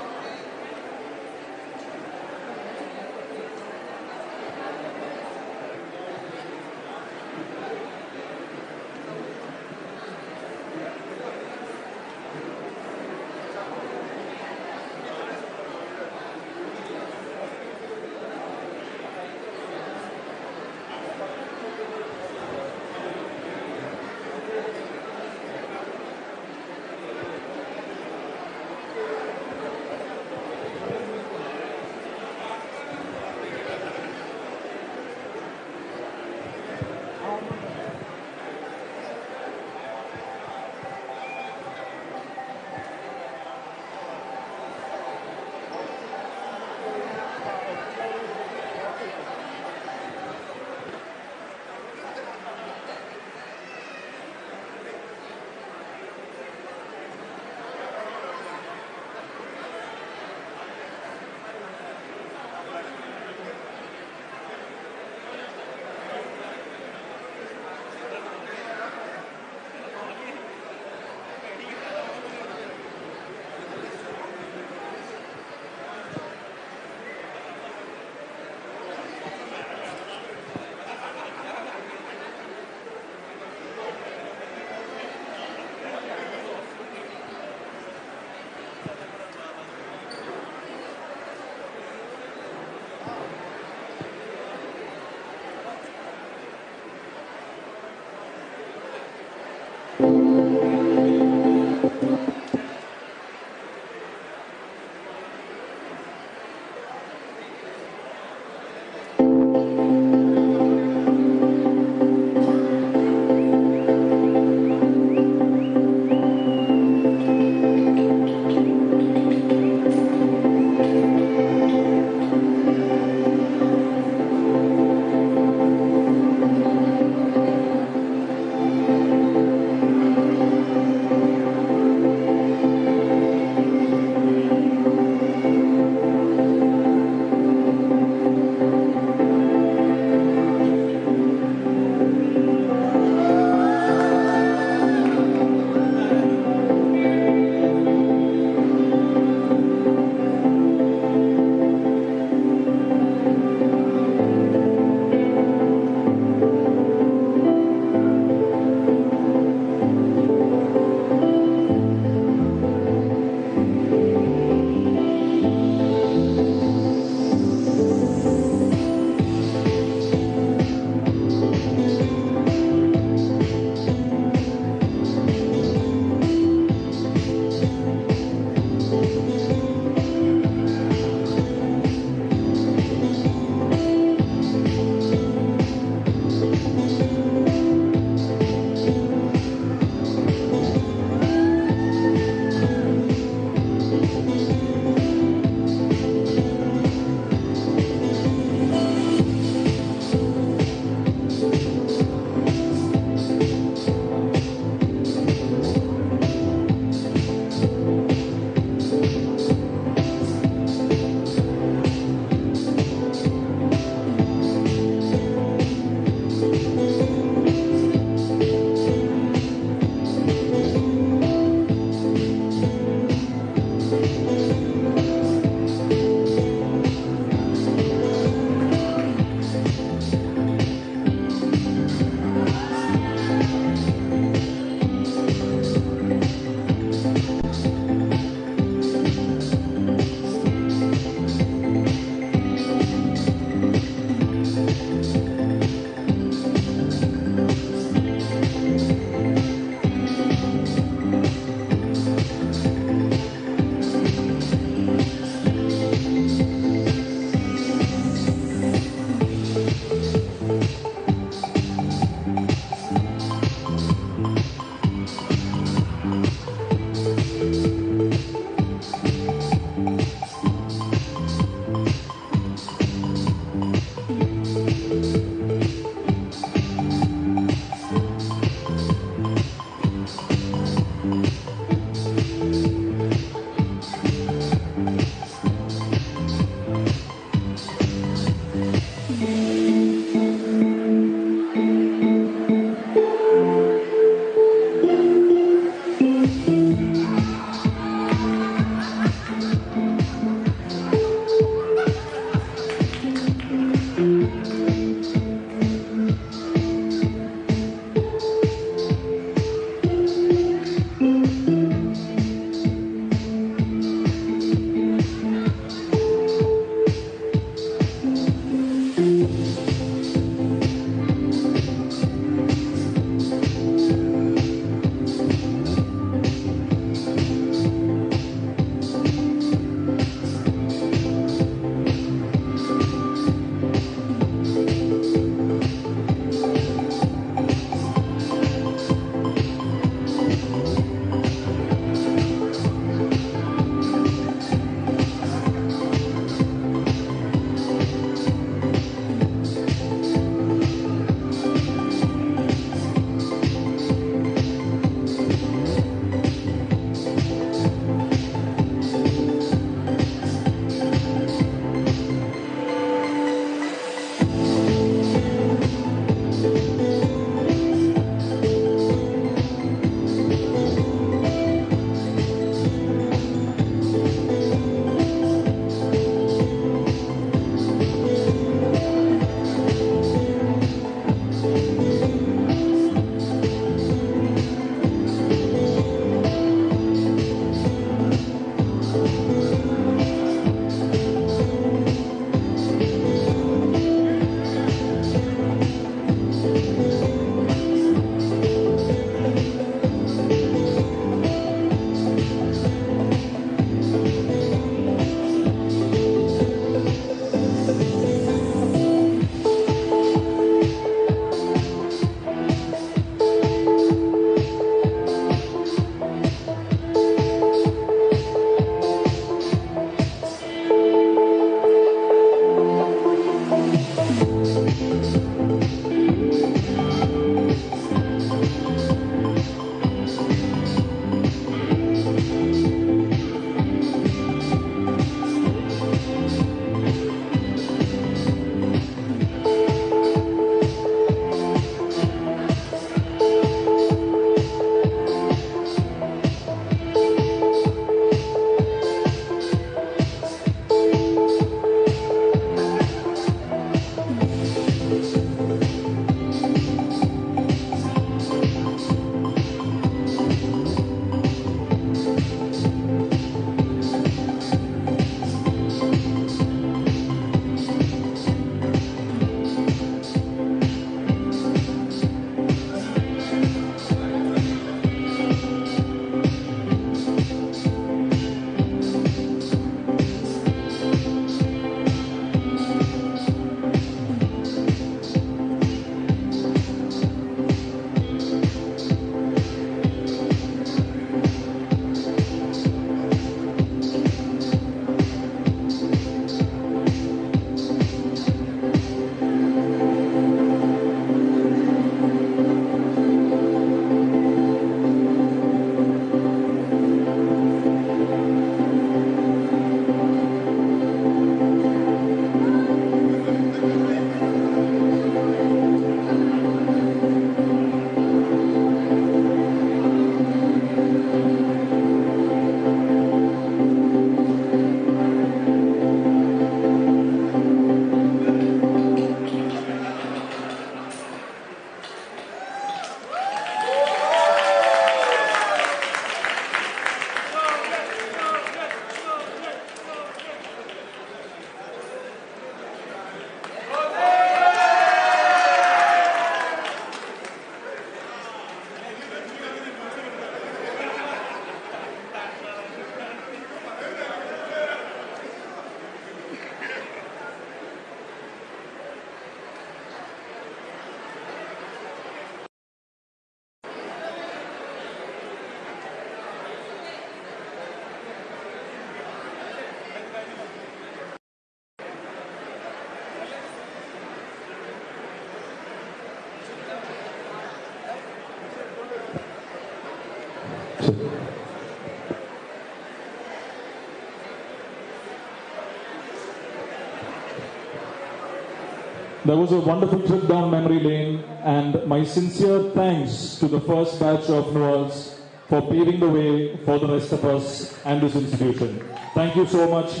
S8: There was a wonderful trip down memory lane, and my sincere thanks to the first batch of NUALS for paving the way for the rest of us and this institution. Thank you so much,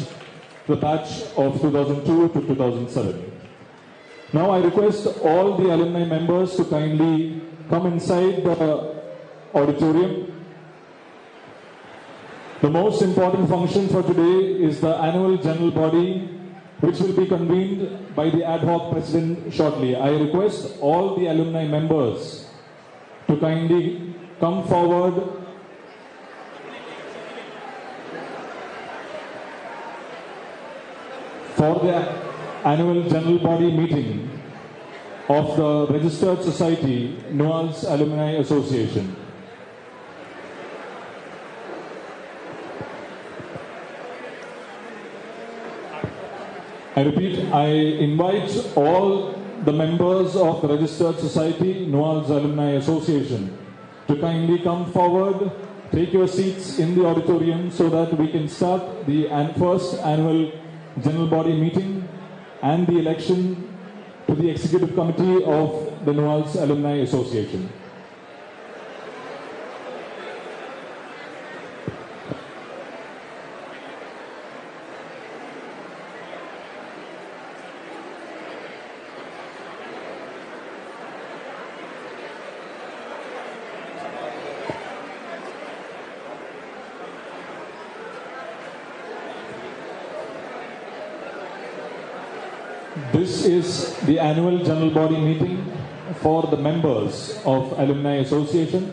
S8: the batch of 2002 to 2007. Now I request all the alumni members to kindly come inside the auditorium. The most important function for today is the annual general body, which will be convened by the ad hoc president shortly. I request all the alumni members to kindly come forward for the annual general body meeting of the Registered Society, NUALS Alumni Association. I repeat, I invite all the members of the Registered Society, NUALS Alumni Association, to kindly come forward, take your seats in the auditorium so that we can start the first annual general body meeting and the election to the executive committee of the NUALS Alumni Association. This is the annual general body meeting for the members of Alumni Association.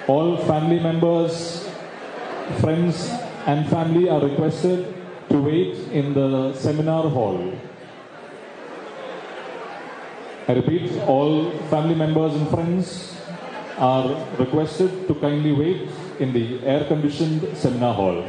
S8: All family members, friends and family are requested to wait in the seminar hall. I repeat, all family members and friends are requested to kindly wait in the air-conditioned seminar hall.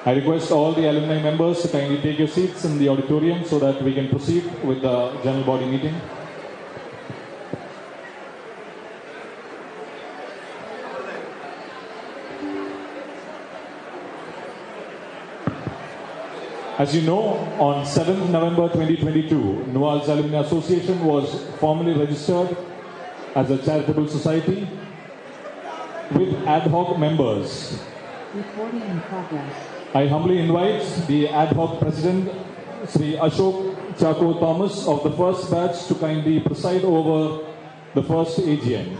S8: I request all the alumni members to kindly take your seats in the auditorium so that we can proceed with the general body meeting. As you know, on 7th November 2022, NUALS Alumni Association was formally registered as a charitable society with ad hoc members.
S13: Recording in progress.
S8: I humbly invite the ad hoc president, Sri Ashok Chako Thomas of the first batch to kindly preside over the first AGM.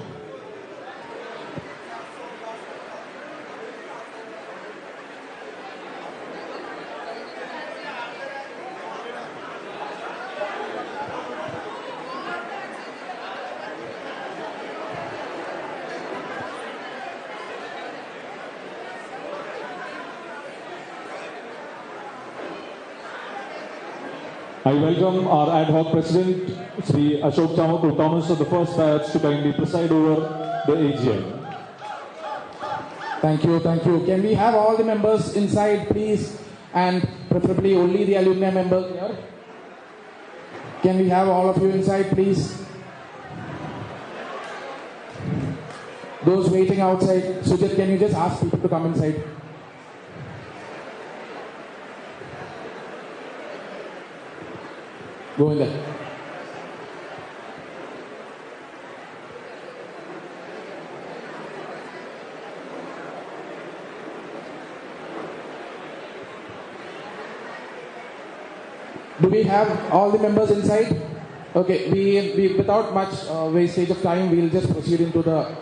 S8: I welcome our ad hoc president, Sri Ashok Chako Thomas of the first batch to kindly preside over the AGM.
S9: Thank you, thank you. Can we have all the members inside, please? And preferably only the alumni members here. Can we have all of you inside, please? Those waiting outside, Sujit, can you just ask people to come inside? Go in there. Do we have all the members inside? Okay, we without much wastage of time, we'll just proceed into the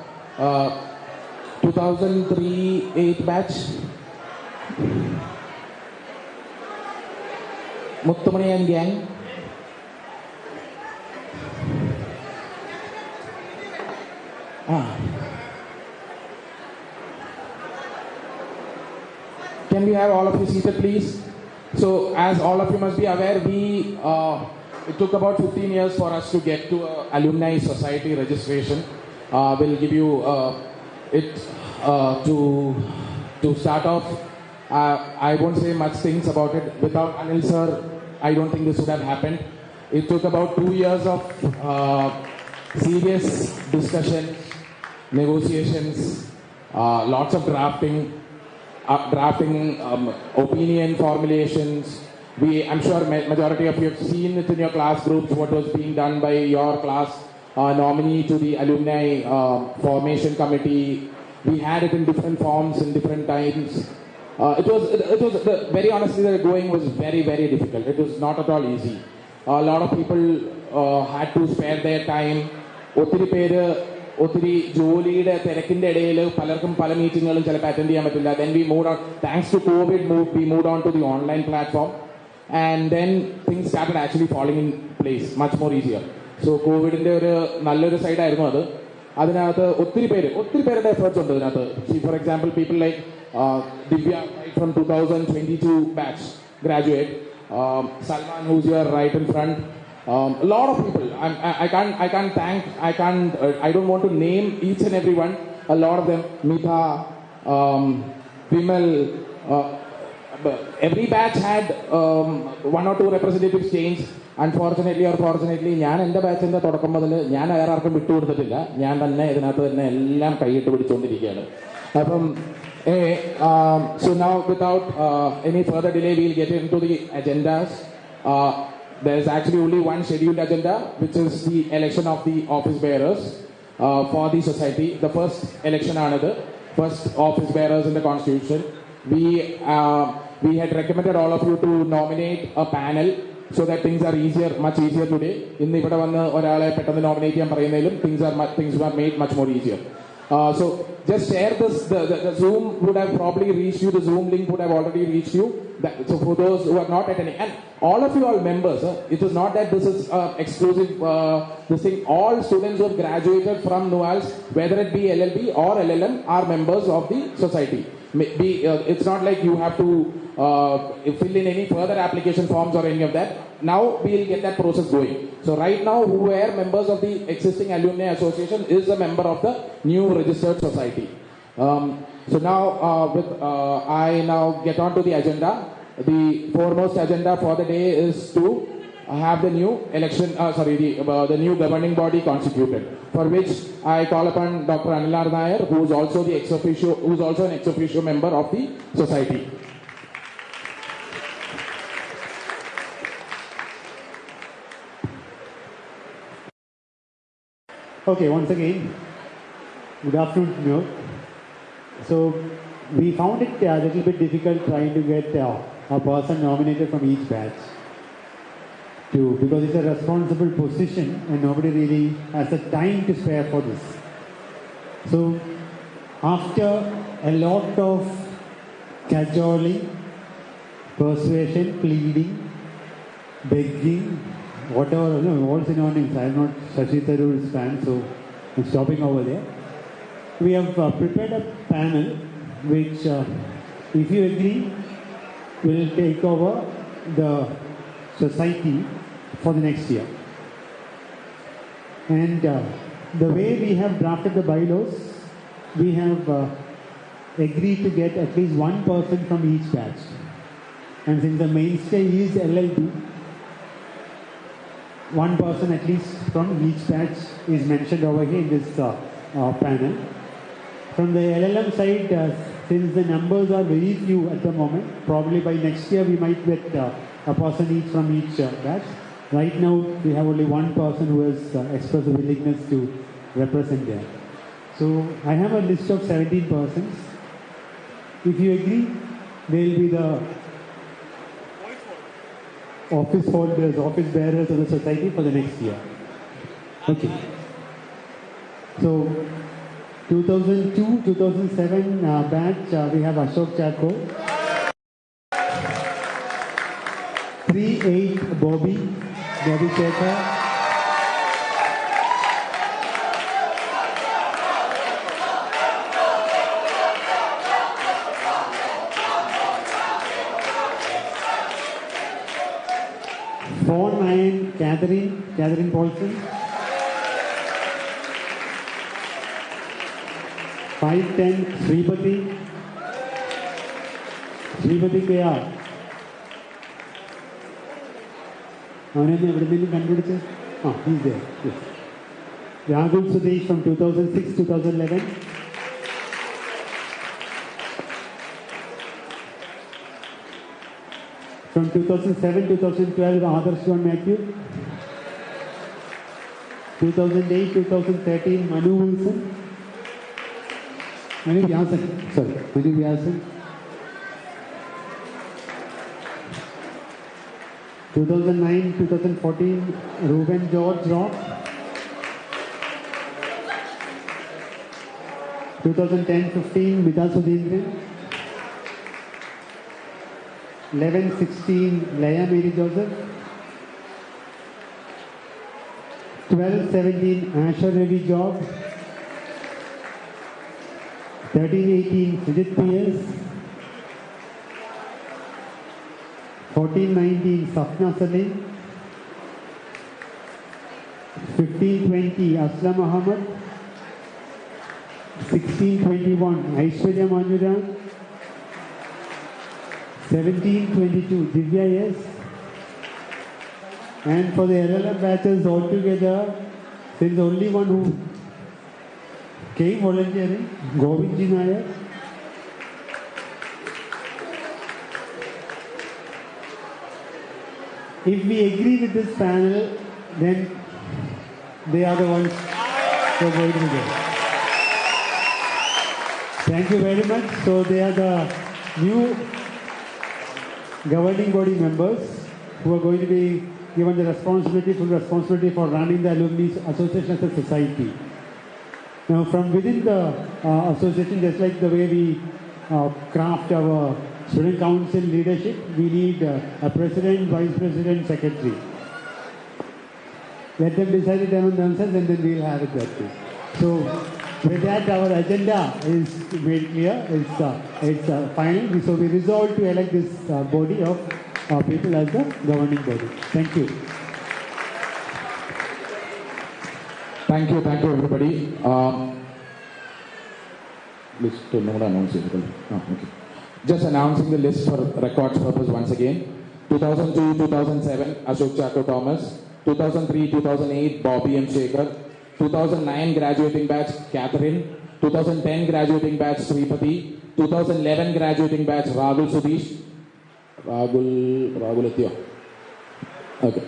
S9: 2003-8 batch. Muttumani and gang. Can we have all of you seated, please? So, as all of you must be aware, we it took about 15 years for us to get to alumni society registration. We'll give you it to start off. I won't say much things about it. Without Anil sir, I don't think this would have happened. It took about 2 years of serious discussion, negotiations, lots of drafting, opinion formulations. I'm sure majority of you have seen it in your class groups, what was being done by your class nominee to the alumni formation committee. We had it in different forms in different times. Very honestly, the going was very, very difficult. It was not at all easy. A lot of people had to spare their time. ഒത്തിരി ജോലിയുടെ തിരക്കിന്റെ ഇടയിൽ പലർക്കും പല മീറ്റിങ്ങുകളും ചിലപ്പോൾ attend ചെയ്യാൻ പറ്റില്ല. Then we moved on, thanks to COVID, we moved on to the online platform, and then things started actually falling in place much more easier. So കോവിഡിന്റെ ഒരു നല്ലൊരു സൈഡായിരുന്നു അത്. അതിനകത്ത് ഒത്തിരി പേരുടെ എഫേർട്സ് ഉണ്ട് അതിനകത്ത്. For example, people like Divya, right from 2022 batch graduate, Salman, who's here right in front. A lot of people. I don't want to name each and every one. A lot of them. Mitha, Vimal. Every batch had one or two representatives change. Unfortunately or fortunately, ഞാൻ എൻ്റെ ബാച്ചിൻ്റെ തുടക്കം മുതൽ ഞാൻ വേറെ ആർക്കും വിട്ടുകൊടുത്തിട്ടില്ല. ഞാൻ തന്നെ ഇതിനകത്ത് തന്നെ എല്ലാം കൈയിട്ട് പിടിച്ചുകൊണ്ടിരിക്കുകയാണ്. അപ്പം so now without any further delay, we'll get into the agendas. There is actually only one scheduled agenda, which is the election of the office bearers for the society. The first election another, first office bearers in the constitution. We had recommended all of you to nominate a panel so that things are much easier today. In the nominate things were made much more easier. So just share this. The Zoom would have probably reached you. The Zoom link would have already reached you. So for those who are not attending, and all of you are members. It is not that this is exclusive. This thing, all students who have graduated from NUALS, whether it be LLB or LLM, are members of the society. It's not like you have to fill in any further application forms or any of that. Now we'll get that process going. So right now, who are members of the existing alumni association is a member of the new registered society. So now, I now get on to the agenda. The foremost agenda for the day is to have the new election, the new governing body constituted. For which I call upon Dr. Anil Nair, who is also an ex officio member of the society.
S14: Okay, once again, good afternoon. So we found it a little bit difficult trying to get a person nominated from each batch, because it's a responsible position and nobody really has the time to spare for this. So after a lot of cajoling, persuasion, pleading, begging, whatever, all synonyms. I am not Shashi Tharoor's fan, so I'm stopping over there. We have prepared a panel which, if you agree, will take over the society for the next year. And the way we have drafted the bylaws, we have agreed to get at least one person from each batch. And since the mainstay is LLB, one person at least from each batch is mentioned over here in this panel. From the LLM side, since the numbers are very few at the moment, probably by next year we might get a person each from each batch. Right now we have only one person who has expressed a willingness to represent there. So I have a list of 17 persons. If you agree, they will be the office holders, office bearers of the society for the next year. Okay. So 2002-2007 batch, we have Ashok Chako. 3-8 Bobby Shekhar. 4 4-9, Catherine Paulson. 5-10, Sripati KR. He's there. Yes. Rahul Sudesh from 2006-2011. From 2007-2012, Adarsh John Matthew. 2008-2013, Manu Vyasan. 2009-2014, Ruben George Rock. 2010-15, Vida Sudhindran. 11-16, Leia Mary Joseph. 12-17, Asher Ravi Job. 13-18, Sujit P.S. 14-19, Sapna Salim. 15-20, Aslam Ahmad. 16-21, Aishwarya Manjuran. 17-22, Divya yes. And for the LLM batches altogether, there is only one who came volunteering, Govindji Nayak. If we agree with this panel, then they are the ones who are going to be there. Thank you very much. So they are the new governing body members who are going to be given the full responsibility for running the Alumni Association as a society. Now from within the association, just like the way we craft our student council leadership, we need a president, vice president, secretary. Let them decide it among themselves and then we'll have it that way. So with that, our agenda is made clear. It's final. So we resolve to elect this body of people as the governing body. Thank you.
S9: Thank you everybody. List to not announce it. Okay. Just announcing the list for records purpose once again. 2002-2007, Ashok Chato Thomas. 2003-2008, Bobby M. Shekhar. 2009 graduating batch, Catherine. 2010 graduating batch, Sripati. 2011 graduating batch, Rahul Sudesh. Rahul Athiya. Okay.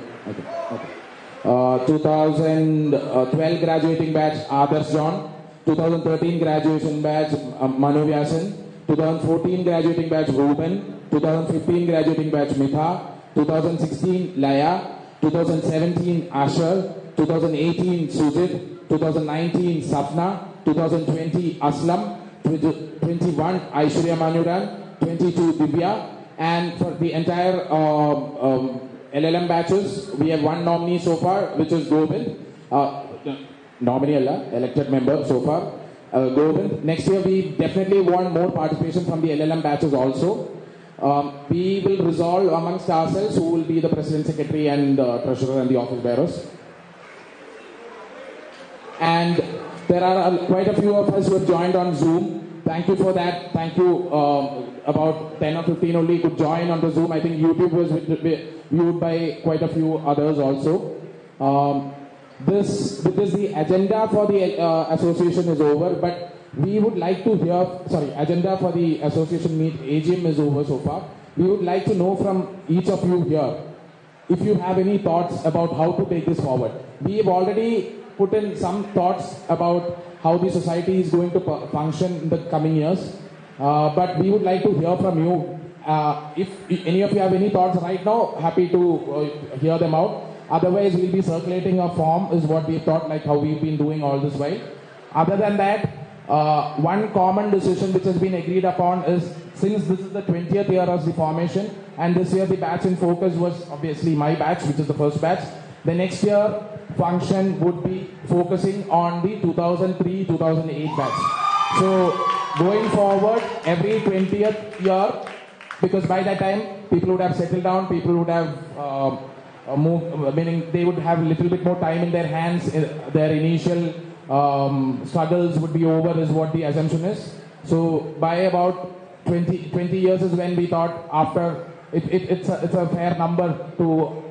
S9: 2012 graduating batch, Adarsh John. 2013 graduation batch, Manu Vyasan. 2014 graduating batch, Ruben. 2015 graduating batch, Mitha. 2016, Laya. 2017, Asher. 2018, Sujit. 2019, Sapna. 2020, Aslam. 21, Aishwarya Manuran. 22, Divya. And for the entire LLM batches, we have one nominee so far, which is Govind. Nominee Allah, elected member so far. Govind. Next year, we definitely want more participation from the LLM batches also. We will resolve amongst ourselves who will be the president, secretary, and treasurer and the office bearers. And there are quite a few of us who have joined on Zoom. Thank you for that. Thank you. About 10 or 15 only could join on the Zoom. I think YouTube was viewed by quite a few others also. Because the agenda for the association is over, but we would like to hear, agenda for the association meet AGM is over so far. We would like to know from each of you here, if you have any thoughts about how to take this forward. We have already put in some thoughts about how the society is going to function in the coming years. But we would like to hear from you. If any of you have any thoughts right now, happy to hear them out. Otherwise, we'll be circulating a form is what we thought, like how we've been doing all this while. Other than that, one common decision which has been agreed upon is, since this is the 20th year of the formation, and this year the batch in focus was obviously my batch, which is the first batch, the next year function would be focusing on the 2003-2008 batch. So going forward, every 20th year, because by that time people would have settled down, people would have meaning they would have a little bit more time in their hands. Their initial struggles would be over, is what the assumption is. So by about 20 years is when we thought after it's a fair number to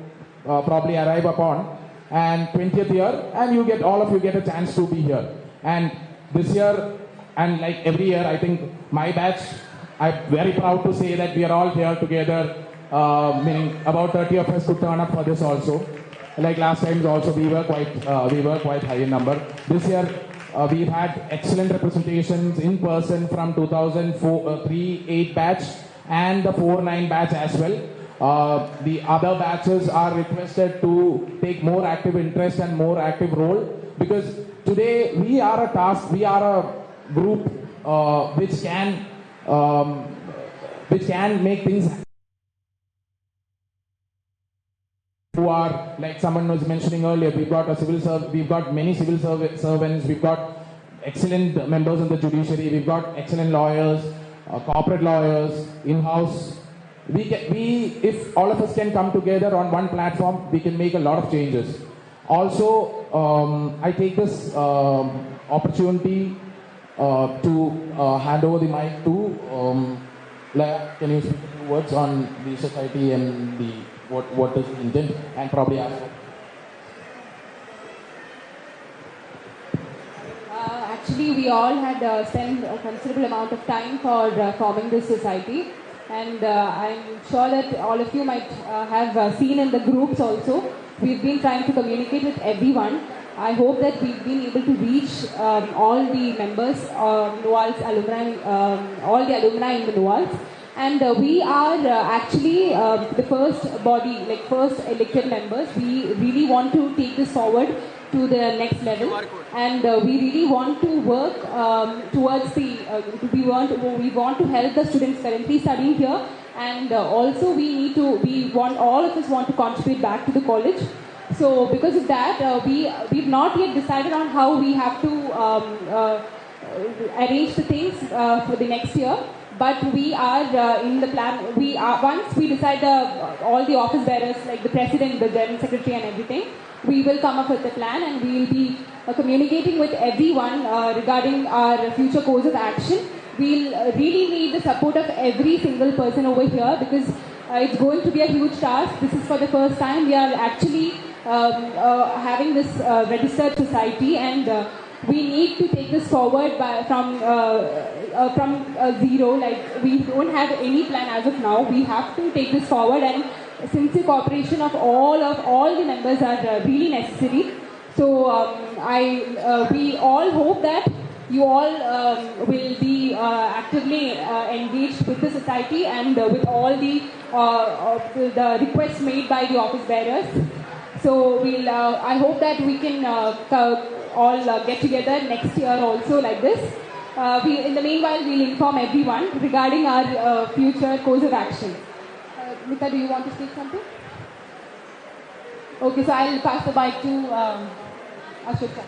S9: probably arrive upon. And 20th year, and all of you get a chance to be here. And this year, and like every year, I think my batch, I'm very proud to say that we are all here together, meaning about 30 of us could turn up for this also. Like last time also, we were quite high in number. This year, we've had excellent representations in person from 2003-8 batch and the 4-9 batch as well. The other batches are requested to take more active interest and more active role, because today we are a group which can make things. Who are, like someone was mentioning earlier, we've got many civil servants, we've got excellent members in the judiciary, we've got excellent lawyers, corporate lawyers, in-house. If all of us can come together on one platform, we can make a lot of changes. Also, I take this opportunity to hand over the mic to Laya. Can you speak a few words on the society and what is the intent, and probably ask?
S7: Actually, we all had spent a considerable amount of time for forming this society. And I'm sure that all of you might have seen in the groups also. We've been trying to communicate with everyone. I hope that we've been able to reach all the members, NUALS alumni, all the alumni in the NUALS. And we are actually the first body, like first elected members. We really want to take this forward to the next level, and we really want to work towards the. We want to help the students currently studying here, and also all of us want to contribute back to the college. So because of that, we've not yet decided on how we have to arrange the things for the next year. But we are in the plan. Once we decide all the office bearers, like the president, the general secretary, and everything, we will come up with a plan, and we will be communicating with everyone regarding our future course of action. We'll really need the support of every single person over here, because it's going to be a huge task. This is for the first time we are actually having this registered society, and we need to take this forward from zero. Like, we don't have any plan as of now. We have to take this forward, and sincere cooperation of all the members are really necessary. So we all hope that you all will be actively engaged with the society and with all the requests made by the office bearers. So I hope that we can all get together next year also like this. In the meanwhile, we'll inform everyone regarding our future course of action. Mita, do you want to speak something? Okay, so I'll pass the mic to Ashok.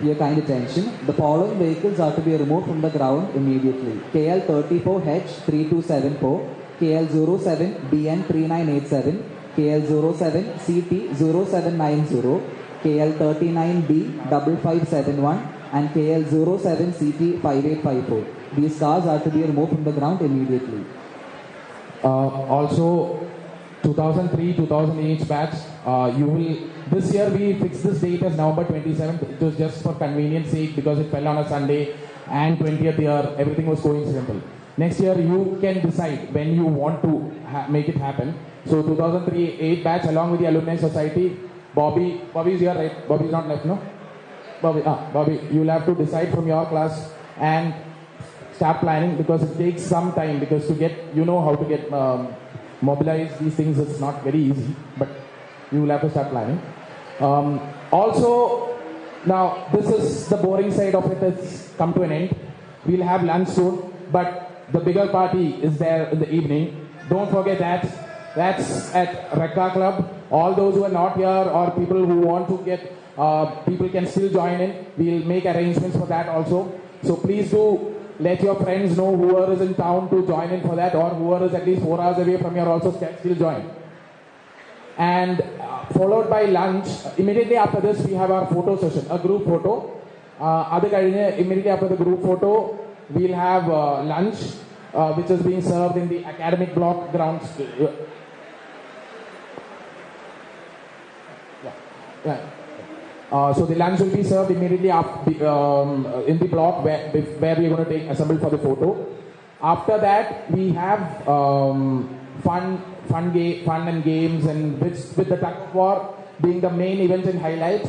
S10: Your kind attention, the following vehicles are to be removed from the ground immediately. KL 34H3274, KL 07BN 3987, KL 07 CT 0790, KL 39B 5571, and KL 07 CT 5854. These cars are to be removed from the ground immediately.
S9: Also, 2003-2008 batch, this year we fixed this date as November 27th. It was just for convenience sake because it fell on a Sunday, and 20th year, everything was coincidental. Next year you can decide when you want to make it happen. So 2003-8 batch along with the Alumni Society, Bobby is here, right? Bobby's not left, no? Bobby, you'll have to decide from your class and start planning, because it takes some time, because to get, how to get mobilize these things, it's not very easy, but you will have to start planning. Also, now this is the boring side of it, it's come to an end. We'll have lunch soon, but the bigger party is there in the evening. Don't forget that. That's at Rekka Club. All those who are not here or people who want to get, people can still join in. We'll make arrangements for that also. So please do let your friends know whoever is in town to join in for that, or whoever is at least 4 hours away from here also can still join. And followed by lunch, immediately after this we have our photo session, a group photo. Immediately after the group photo, we'll have lunch, which is being served in the academic block grounds. So the lunch will be served immediately after in the block where we are going to assemble for the photo. After that, we have fun and games, and with the tug of war being the main event and highlight.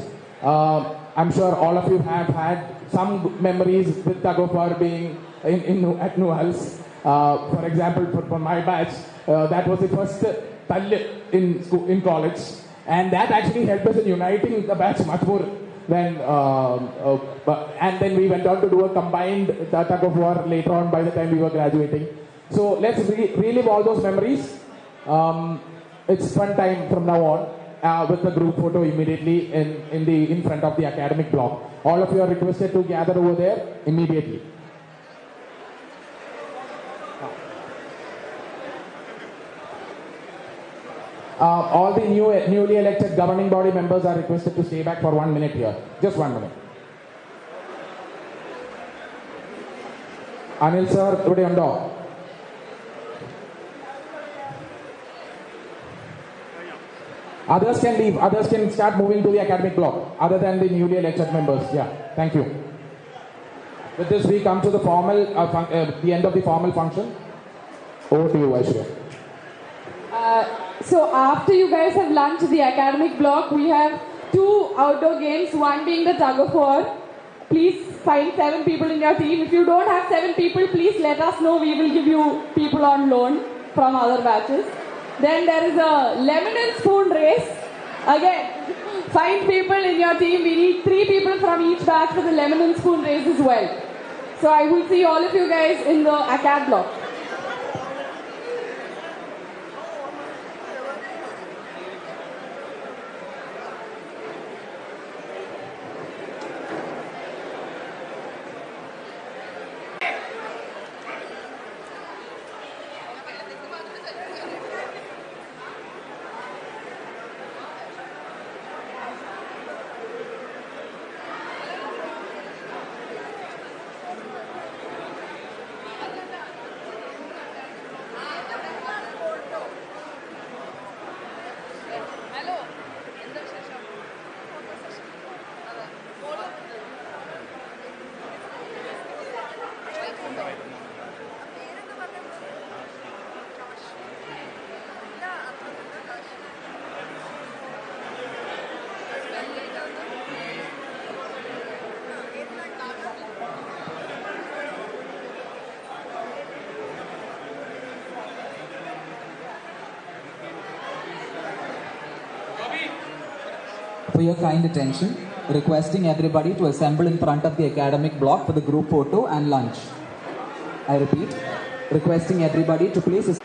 S9: I'm sure all of you have had some memories with tug of war being at NUALS. For example, for my batch, that was the first tall in college, and that actually helped us in uniting the batch much more than. And then we went on to do a combined tug of war later on by the time we were graduating. So let's relive all those memories. It's fun time from now on with the group photo immediately in front of the academic block. All of you are requested to gather over there immediately. All the newly elected governing body members are requested to stay back for 1 minute here. Just 1 minute. Anil sir, today undo. Others can leave. Others can start moving to the academic block, other than the newly elected members. Yeah, thank you. With this, we come to the formal, the end of the formal function. Over to you, Aishwarya.
S3: So after you guys have lunched the academic block, we have 2 outdoor games, one being the tug of war. Please find 7 people in your team. If you don't have 7 people, please let us know. We will give you people on loan from other batches. Then there is a lemon and spoon race. Again, find people in your team. We need 3 people from each batch for the lemon and spoon race as well. So I will see all of you guys in the acad block.
S10: For your kind attention, requesting everybody to assemble in front of the academic block for the group photo and lunch. I repeat, requesting everybody to place a